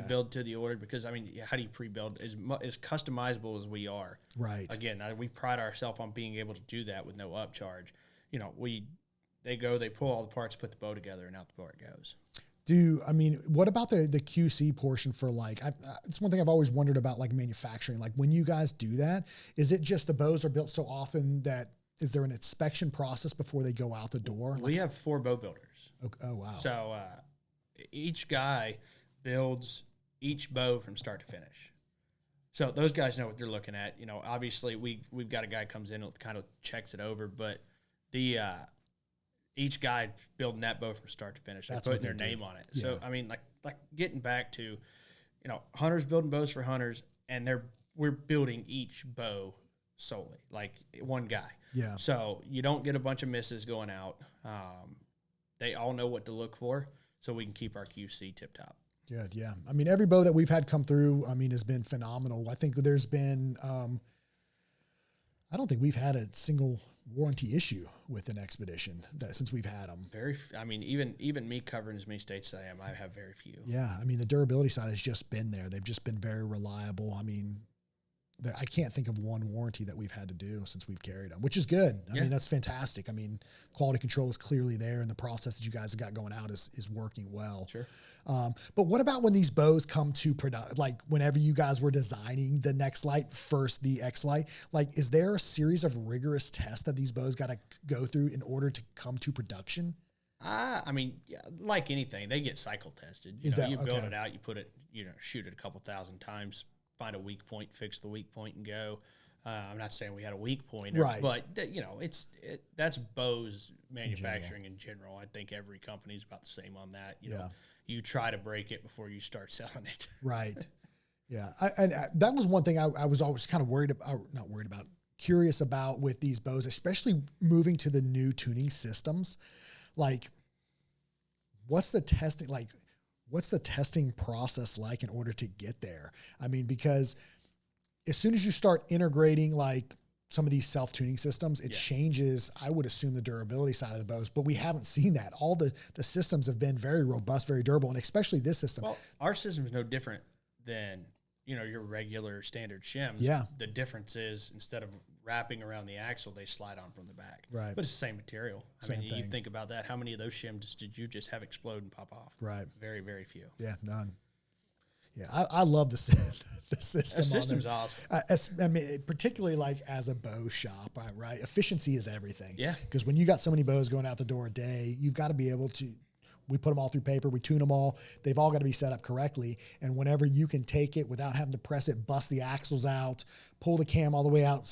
build to the order because, I mean, how do you pre-build? As customizable as we are. Right. Again, we pride ourselves on being able to do that with no upcharge. They pull all the parts, put the bow together, and out the part goes. What about the QC portion for it's one thing I've always wondered about manufacturing. Like when you guys do that, is it just the bows are built so often that is there an inspection process before they go out the door? We have 4 bow builders. Oh, wow. So each guy builds each bow from start to finish. So those guys know what they're looking at. Obviously we've got a guy comes in and kind of checks it over, but each guy building that bow from start to finish, they're putting their name on it. Yeah. So, I mean, like getting back to, hunters building bows for hunters, and they're we're building each bow solely, like one guy. Yeah. So you don't get a bunch of misses going out. They all know what to look for, so we can keep our QC tip top. Good. Yeah. I mean, every bow that we've had come through, I mean, has been phenomenal. I think there's been, I don't think we've had a single warranty issue with an Xpedition since we've had them. I mean, even me covering as many states as I am, I have very few. Yeah. I mean, the durability side has just been there. They've just been very reliable. I mean, I can't think of one warranty that we've had to do since we've carried them, which is good. I mean, that's fantastic. I mean, quality control is clearly there, and the process that you guys have got going out is working well. Sure. But what about when these bows come to product? Like whenever you guys were designing the NexLite first, the Xlite, like is there a series of rigorous tests that these bows got to go through in order to come to production? I mean, like anything, they get cycle tested. You build it out, you put it, shoot it a couple thousand times, find a weak point, fix the weak point, and go. I'm not saying we had a weak point, but that's bows manufacturing in general. I think every company is about the same on that. You know, you try to break it before you start selling it. Right. Yeah. And that was one thing I was always kind of curious about with these bows, especially moving to the new tuning systems. Like, what's the testing process like in order to get there? I mean, because as soon as you start integrating like some of these self-tuning systems, it changes, I would assume, the durability side of the bows, but we haven't seen that. All the systems have been very robust, very durable, and especially this system. Well, our system is no different than, your regular standard shims. Yeah. The difference is instead of wrapping around the axle, they slide on from the back. Right. But it's the same material. Same thing. You think about that. How many of those shims did you just have explode and pop off? Right. Very, very few. Yeah, none. Yeah, I love the system. The system's awesome. I mean, particularly like as a bow shop, right? Efficiency is everything. Yeah. Because when you got so many bows going out the door a day, you've got to be able to. We put them all through paper. We tune them all. They've all got to be set up correctly. And whenever you can take it without having to press it, bust the axles out, pull the cam all the way out,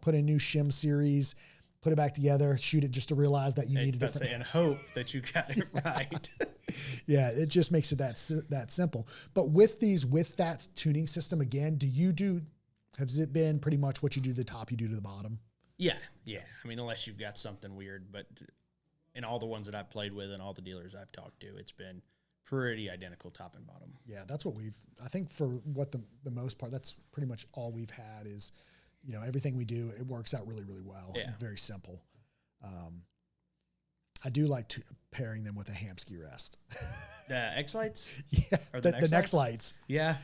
put in new shim series, put it back together, shoot it just to realize that you need a different. And hope that you got it right. Yeah, it just makes it that simple. But with that tuning system, again, has it been pretty much what you do to the top, you do to the bottom? Yeah. I mean, unless you've got something weird, but in all the ones that I've played with and all the dealers I've talked to, it's been pretty identical top and bottom. Yeah, that's what I think for what the most part, that's pretty much all we've had is, everything we do, it works out really, really well. Yeah. Very simple. I do like pairing them with a Hamsky rest. The Xlites? Yeah, or the NexLites. Yeah.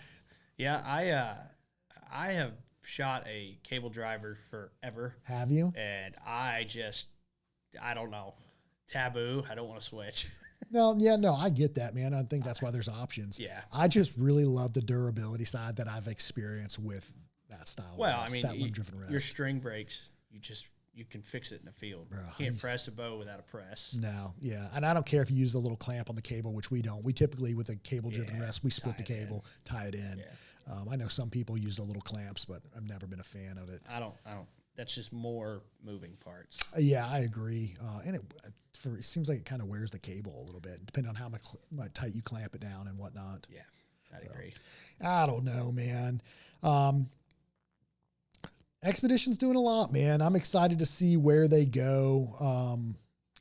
I have shot a cable driver forever. Have you? And I don't know. Taboo. I don't want to switch. No, I get that, man. I think that's why there's options. Yeah. I just really love the durability side that I've experienced with that style. Well, rest, I mean, that limb-driven rest. Your string breaks, you can fix it in the field. Bro, you can't press a bow without a press. No, yeah. And I don't care if you use the little clamp on the cable, which we don't. We typically, with a cable-driven rest, we split the cable, tie it in. Yeah. I know some people use the little clamps, but I've never been a fan of it. I don't. That's just more moving parts. Yeah, I agree. And it seems like it kind of wears the cable a little bit, depending on how much tight you clamp it down and whatnot. Yeah, I'd agree. I don't know, man. Xpedition's doing a lot, man. I'm excited to see where they go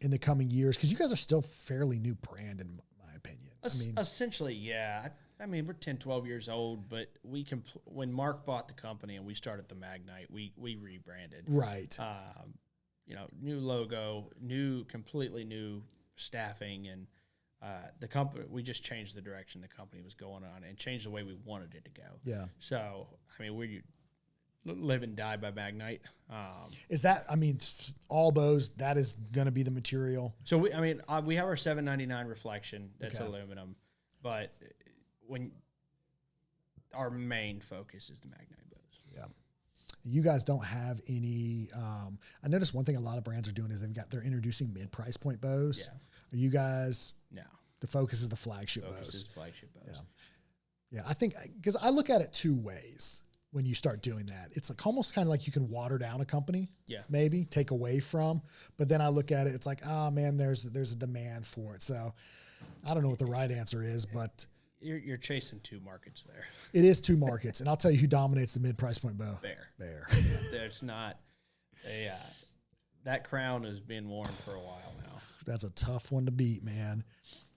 in the coming years, because you guys are still fairly new brand, in my opinion. Essentially, yeah. I mean, we're 10, 12 years old, but when Mark bought the company and we started the Magnite, we rebranded. Right. New logo, completely new staffing, and the company, we just changed the direction the company was going on and changed the way we wanted it to go. Yeah. So, I mean, we live and die by Magnite. Is that, all bows, that is going to be the material? So, we have our 799 reflection that's aluminum, but when our main focus is the Magnite bows. Yeah. You guys don't have any, I noticed one thing a lot of brands are doing is they're introducing mid-price point bows. Yeah. Are you guys? No. The focus is the flagship bows. Focus is flagship bows. Yeah. I think, because I look at it two ways when you start doing that. It's like almost kind of like you can water down a company. Yeah. Maybe take away from, but then I look at it, it's like, oh man, there's a demand for it. So I don't know what the right answer is, but you're chasing two markets there. It is two markets, and I'll tell you who dominates the mid-price point bow. Bear. There's not that crown has been worn for a while now. That's a tough one to beat, man.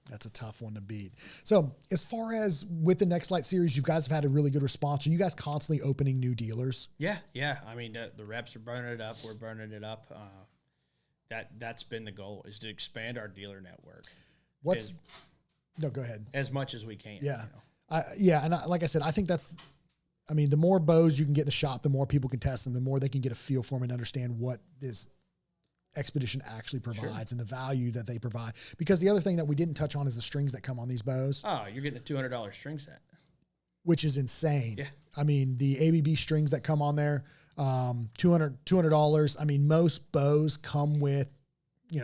That's a tough one to beat. So as far as with the NexLite series, you guys have had a really good response. Are you guys constantly opening new dealers? Yeah. I mean, the reps are burning it up. We're burning it up. That's been the goal, is to expand our dealer network. No, go ahead. As much as we can. Yeah. Like I said, I think the more bows you can get in the shop, the more people can test them, the more they can get a feel for them and understand what this Xpedition actually provides and the value that they provide. Because the other thing that we didn't touch on is the strings that come on these bows. Oh, you're getting a $200 string set, which is insane. Yeah. I mean, the ABB strings that come on there, $200. I mean, most bows come with,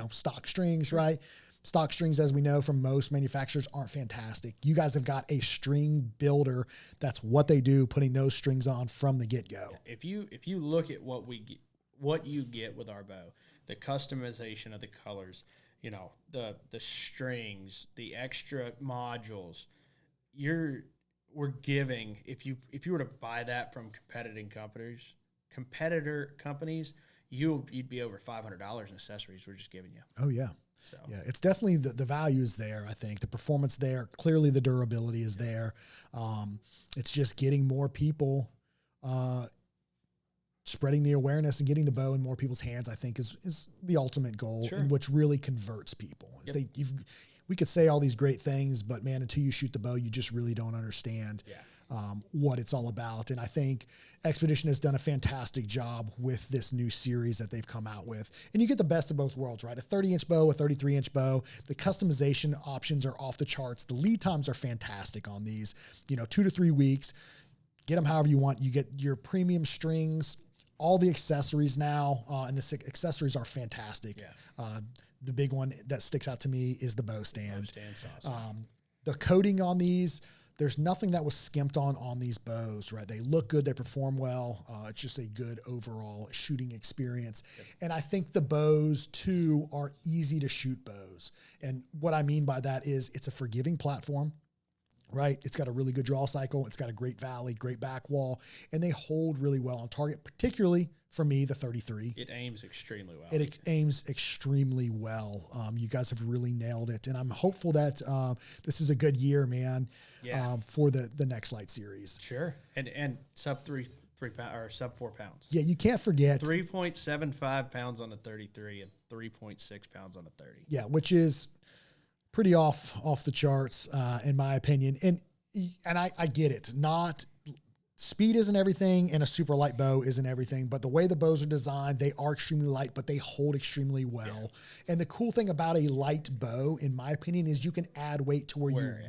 stock strings, right? Stock strings, as we know from most manufacturers, aren't fantastic. You guys have got a string builder. That's what they do, putting those strings on from the get-go. Yeah. If you look at what you get with our bow, the customization of the colors, the strings, the extra modules, we're giving, if you were to buy that from competitor companies, you'd be over $500 in accessories we're just giving you. Oh yeah. So. Yeah, it's definitely the value is there. I think the performance there, clearly the durability is there. It's just getting more people, spreading the awareness and getting the bow in more people's hands, I think is the ultimate goal, and which really converts people. Yep. We could say all these great things, but man, until you shoot the bow, you just really don't understand what it's all about. And I think Xpedition has done a fantastic job with this new series that they've come out with. And you get the best of both worlds, right? A 30-inch bow, a 33-inch bow. The customization options are off the charts. The lead times are fantastic on these, 2 to 3 weeks. Get them however you want. You get your premium strings, all the accessories now, and the accessories are fantastic. Yeah. The big one that sticks out to me is the bow stand. Bow stand's awesome. The coating on these, there's nothing that was skimped on these bows, right? They look good. They perform well. It's just a good overall shooting experience. Yep. And I think the bows, too, are easy to shoot bows. And what I mean by that is it's a forgiving platform, right? It's got a really good draw cycle. It's got a great valley, great back wall, and they hold really well on target, particularly for me, the 33. It aims extremely well. It aims extremely well. You guys have really nailed it, and I'm hopeful that this is a good year, man, for the NexLite series. Sure, and sub 3 pounds or sub 4 pounds. Yeah, you can't forget 3.75 pounds on the 33 and 3.6 pounds on the 30. Yeah, which is pretty off the charts, in my opinion. And I get it. Speed isn't everything, and a super light bow isn't everything, but the way the bows are designed, they are extremely light, but they hold extremely well. Yeah. And the cool thing about a light bow, in my opinion, is you can add weight to wherever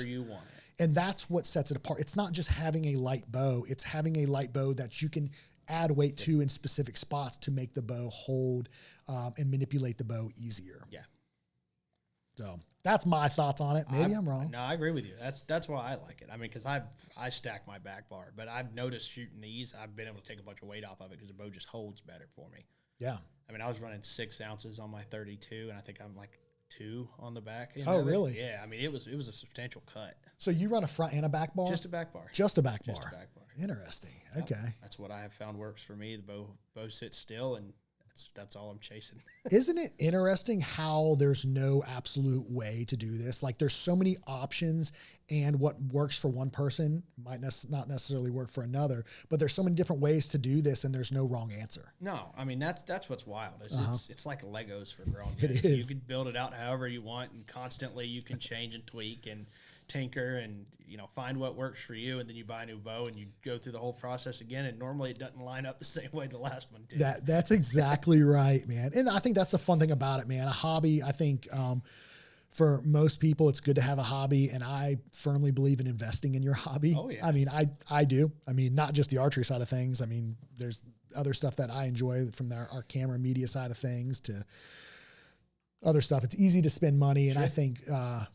you want it. And that's what sets it apart. It's not just having a light bow. It's having a light bow that you can add weight to in specific spots to make the bow hold and manipulate the bow easier. Yeah. So that's my thoughts on it. Maybe I'm wrong. No, I agree with you. That's why I like it. I mean, because I stack my back bar, but I've noticed shooting these, I've been able to take a bunch of weight off of it because the bow just holds better for me. Yeah. I mean, I was running 6 ounces on my 32, and I think I'm like 2 on the back. Oh, really? Yeah. I mean, it was a substantial cut. So you run a front and a back bar? Just a back bar. Just a back bar. Just a back bar. Interesting. Okay. That's what I have found works for me. The bow sits still, and that's all I'm chasing. Isn't it interesting how there's no absolute way to do this? Like, there's so many options, and what works for one person might not necessarily work for another, but there's so many different ways to do this, and there's no wrong answer. No, I mean, that's what's wild. It's like Legos for grown men. It is. You can build it out however you want, and constantly you can change and tweak and tinker and find what works for you, and then you buy a new bow and you go through the whole process again, and normally it doesn't line up the same way the last one did. That's exactly right, man. And I think that's the fun thing about it, man. A hobby, I think for most people, it's good to have a hobby, and I firmly believe in investing in your hobby. Oh, yeah. I mean, I do. I mean, not just the archery side of things. I mean, there's other stuff that I enjoy from our camera media side of things to other stuff. It's easy to spend money. And I think,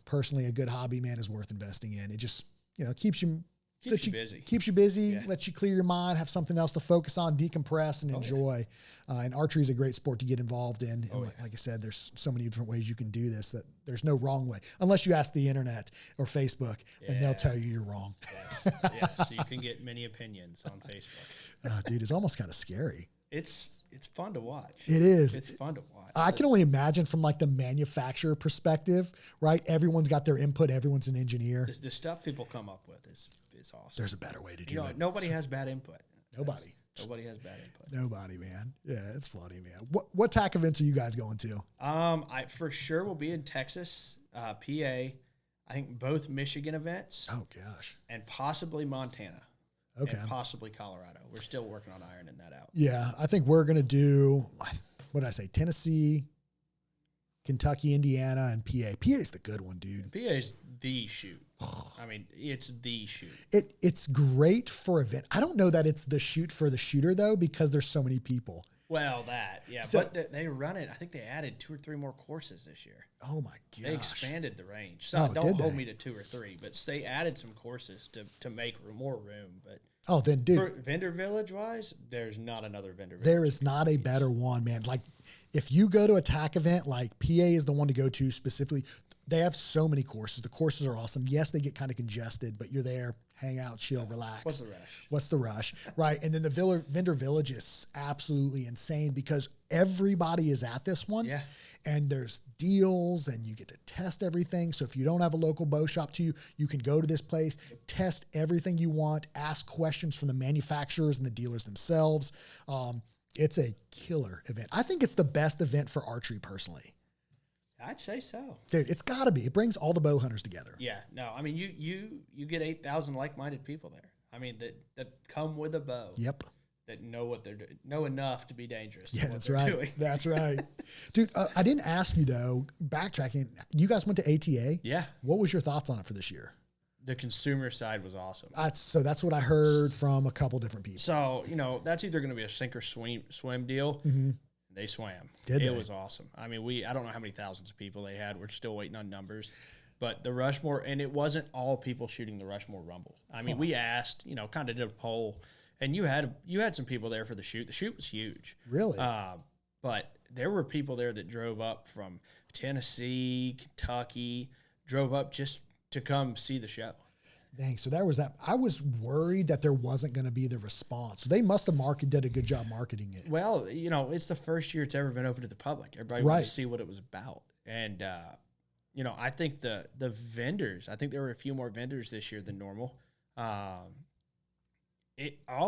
personally, a good hobby, man, is worth investing in. It just, keeps you Keeps you busy, Yeah. lets you clear your mind, have something else to focus on, decompress, and enjoy. And archery is a great sport to get involved in. And like I said, there's so many different ways you can do this that there's no wrong way, unless you ask the internet or Facebook, and they'll tell you you're wrong. Yes, you can get many opinions on Facebook. Dude, it's almost kind of scary. It's fun to watch. It is. It's fun to watch. I can only imagine from like the manufacturer perspective, right? Everyone's got their input. Everyone's an engineer. The stuff people come up with is awesome. There's a better way to do it. Nobody has bad input. Nobody. Nobody has bad input. Nobody, man. Yeah, it's funny, man. What TAC events are you guys going to? I for sure will be in Texas, PA. I think both Michigan events. Oh gosh. And possibly Montana. Okay. And possibly Colorado. We're still working on ironing that out. Yeah, I think we're gonna do. What did I say? Tennessee, Kentucky, Indiana, and PA. PA is the good one, dude. PA is the shoot. I mean, it's the shoot. It's great for event. I don't know that it's the shoot for the shooter though, because there's so many people. Well, but they run it. I think they added 2 or 3 more courses this year. Oh my gosh! They expanded the range. So don't hold me to 2 or 3, but they added some courses to make more room. But then, dude, for vendor village wise, there's not another vendor village. There is not a better one, man. Like if you go to a TAC event, like PA is the one to go to specifically. They have so many courses. The courses are awesome. Yes, they get kind of congested, but you're there, hang out, chill, relax. What's the rush? Right. And then the vendor village is absolutely insane because everybody is at this one. Yeah. And there's deals and you get to test everything. So if you don't have a local bow shop to you, you can go to this place, test everything you want, ask questions from the manufacturers and the dealers themselves. It's a killer event. I think it's the best event for archery personally. I'd say so. Dude, it's got to be. It brings all the bow hunters together. Yeah. No, I mean, you get 8,000 like-minded people there. I mean, that come with a bow. Yep. That know what they're doing, know enough to be dangerous. Yeah, that's right. That's right. Dude, I didn't ask you, though, backtracking, you guys went to ATA? Yeah. What was your thoughts on it for this year? The consumer side was awesome. So that's what I heard from a couple different people. So, that's either going to be a sink or swim deal. Mm-hmm. They swam. It was awesome. I mean, I don't know how many thousands of people they had. We're still waiting on numbers. But the Rushmore, and it wasn't all people shooting the Rushmore Rumble. I mean, we asked, kind of did a poll, and you had some people there for the shoot. The shoot was huge. Really? But there were people there that drove up from Tennessee, Kentucky, drove up just to come see the show. Dang, so there was that. I was worried that there wasn't going to be the response. So they must have did a good job marketing it. Well, it's the first year it's ever been open to the public. Everybody wanted to see what it was about. And, I think the vendors, I think there were a few more vendors this year than normal. All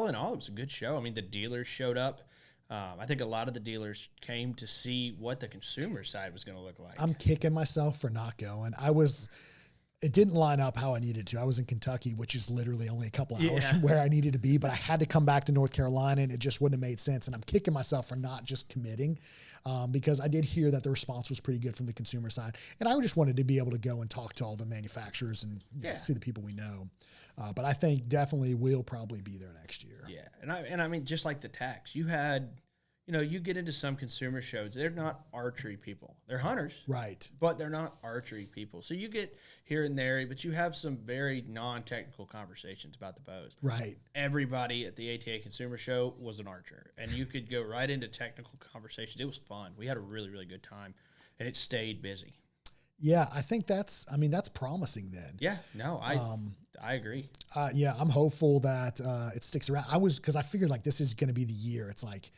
in all, it was a good show. I mean, the dealers showed up. I think a lot of the dealers came to see what the consumer side was going to look like. I'm kicking myself for not going. It didn't line up how I needed to. I was in Kentucky, which is literally only a couple hours from where I needed to be, but I had to come back to North Carolina and it just wouldn't have made sense. And I'm kicking myself for not just committing because I did hear that the response was pretty good from the consumer side. And I just wanted to be able to go and talk to all the manufacturers and see the people we know. But I think definitely we'll probably be there next year. Yeah. And I mean, just like the tax, you had, you get into some consumer shows, they're not archery people. They're hunters. Right. But they're not archery people. So you get here and there, but you have some very non-technical conversations about the bows. Right. Everybody at the ATA Consumer Show was an archer. And you could go right into technical conversations. It was fun. We had a really, really good time. And it stayed busy. Yeah, I think that's promising then. Yeah, no, I agree. Yeah, I'm hopeful that it sticks around. Because I figured like this is going to be the year. It's like,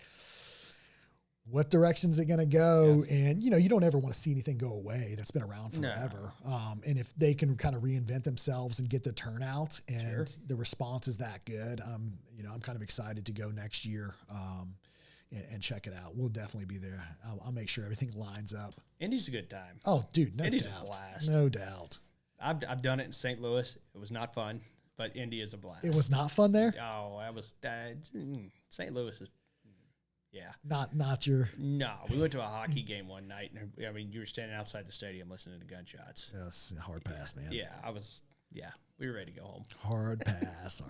what direction is it going to go? Yeah. And, you don't ever want to see anything go away. That's been around forever. No. And if they can kind of reinvent themselves and get the turnout and the response is that good, I'm kind of excited to go next year and check it out. We'll definitely be there. I'll make sure everything lines up. Indy's a good time. Oh, dude, no Indy's doubt. A blast. No doubt. I've done it in St. Louis. It was not fun, but Indy is a blast. It was not fun there? Oh, St. Louis is. Yeah. Not your. No, we went to a hockey game one night, and you were standing outside the stadium listening to gunshots. That's a hard pass, man. Yeah, we were ready to go home. Hard pass.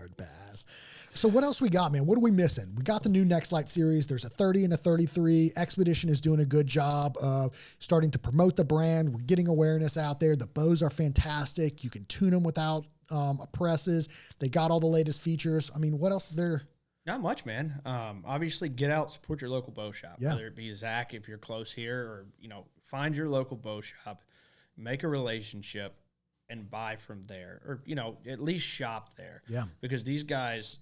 So what else we got, man? What are we missing? We got the new NexLite series. There's a 30 and a 33. Xpedition is doing a good job of starting to promote the brand. We're getting awareness out there. The bows are fantastic. You can tune them without presses. They got all the latest features. I mean, what else is there? Not much, man. Obviously, get out, support your local bow shop, Yeah. whether it be Zakk if you're close here, or find your local bow shop, make a relationship, and buy from there, or at least shop there. Yeah, because these guys,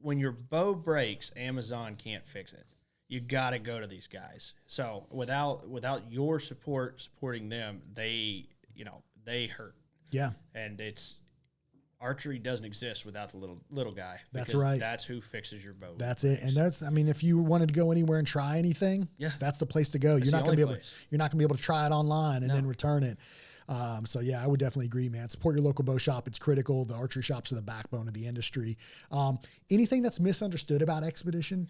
when your bow breaks, Amazon can't fix it. You got to go to these guys. So without your supporting them, they hurt. Yeah, And archery doesn't exist without the little guy. That's because right. That's who fixes your bow. that's it. And if you wanted to go anywhere and try anything, that's the place to go. You're not going to be able to try it online and then return it. So yeah, I would definitely agree, man. Support your local bow shop. It's critical. The archery shops are the backbone of the industry. Anything that's misunderstood about Xpedition?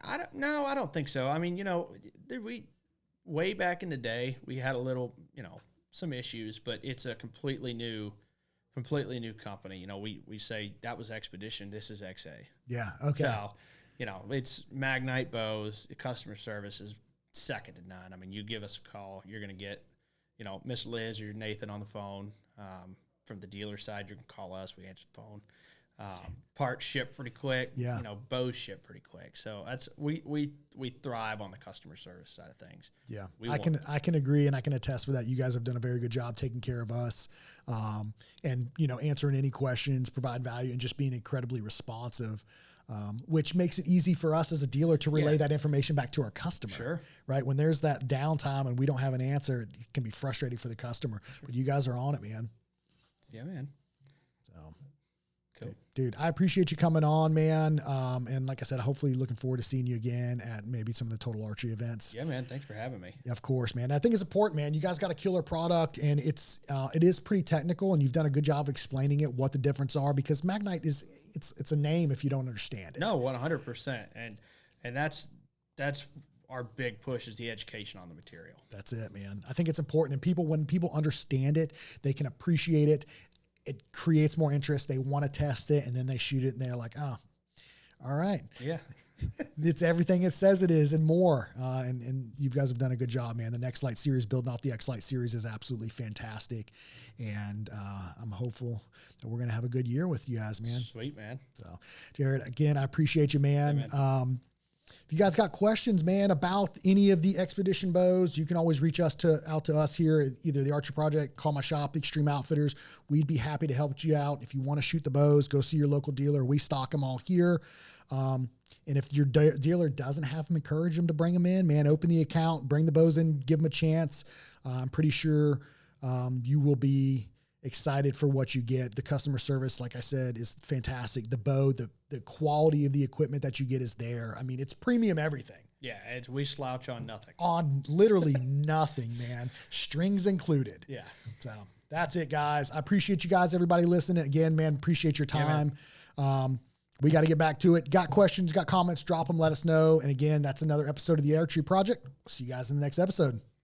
I don't think so. I mean, we way back in the day, we had a little, some issues, but it's a completely new company. We say that was Xpedition. This is XA. Yeah. Okay. So, it's Magnite bows. The customer service is second to none. I mean, you give us a call, you're going to get, Miss Liz or Nathan on the phone. From the dealer side, you can call us. We answer the phone. Parts ship pretty quick. Yeah. Bows ship pretty quick. So that's we thrive on the customer service side of things. Yeah, I can agree, and I can attest for that. You guys have done a very good job taking care of us, and answering any questions, provide value, and just being incredibly responsive. Which makes it easy for us as a dealer to relay that information back to our customer. Sure. Right. When there's that downtime and we don't have an answer, it can be frustrating for the customer. Sure. But you guys are on it, man. Yeah, man. So, cool. Okay. Dude, I appreciate you coming on, man. And like I said, hopefully looking forward to seeing you again at maybe some of the Total Archery events. Yeah, man. Thanks for having me. Yeah, of course, man. I think it's important, man. You guys got a killer product, and it is pretty technical, and you've done a good job explaining it, what the difference are, because Magnite it's a name if you don't understand it. No, 100%. And that's our big push is the education on the material. That's it, man. I think it's important, and when people understand it, they can appreciate it. It creates more interest. They want to test it, and then they shoot it, and they're like, oh, all right. Yeah. It's everything it says it is and more. And you guys have done a good job, man. The NexLite series, building off the Xlite series, is absolutely fantastic. And I'm hopeful that we're going to have a good year with you guys, man. Sweet, man. So, Jared, again, I appreciate you, man. Yeah, man. If you guys got questions, man, about any of the Xpedition bows, you can always reach out to us here at either the Archery Project, call my shop, Extreme Outfitters. We'd be happy to help you out. If you want to shoot the bows, go see your local dealer. We stock them all here. And if your dealer doesn't have them, encourage them to bring them in, man. Open the account, bring the bows in, give them a chance. I'm pretty sure you will be excited for what you get. The customer service, like I said, is fantastic. The bow, the quality of the equipment that you get is there. I mean, it's premium everything. Yeah, we slouch on nothing. On literally nothing, man. Strings included. Yeah. So that's it, guys. I appreciate you guys, everybody listening. Again, man, appreciate your time. Yeah, we got to get back to it. Got questions, got comments, drop them, let us know. And again, that's another episode of the Archery Project. See you guys in the next episode.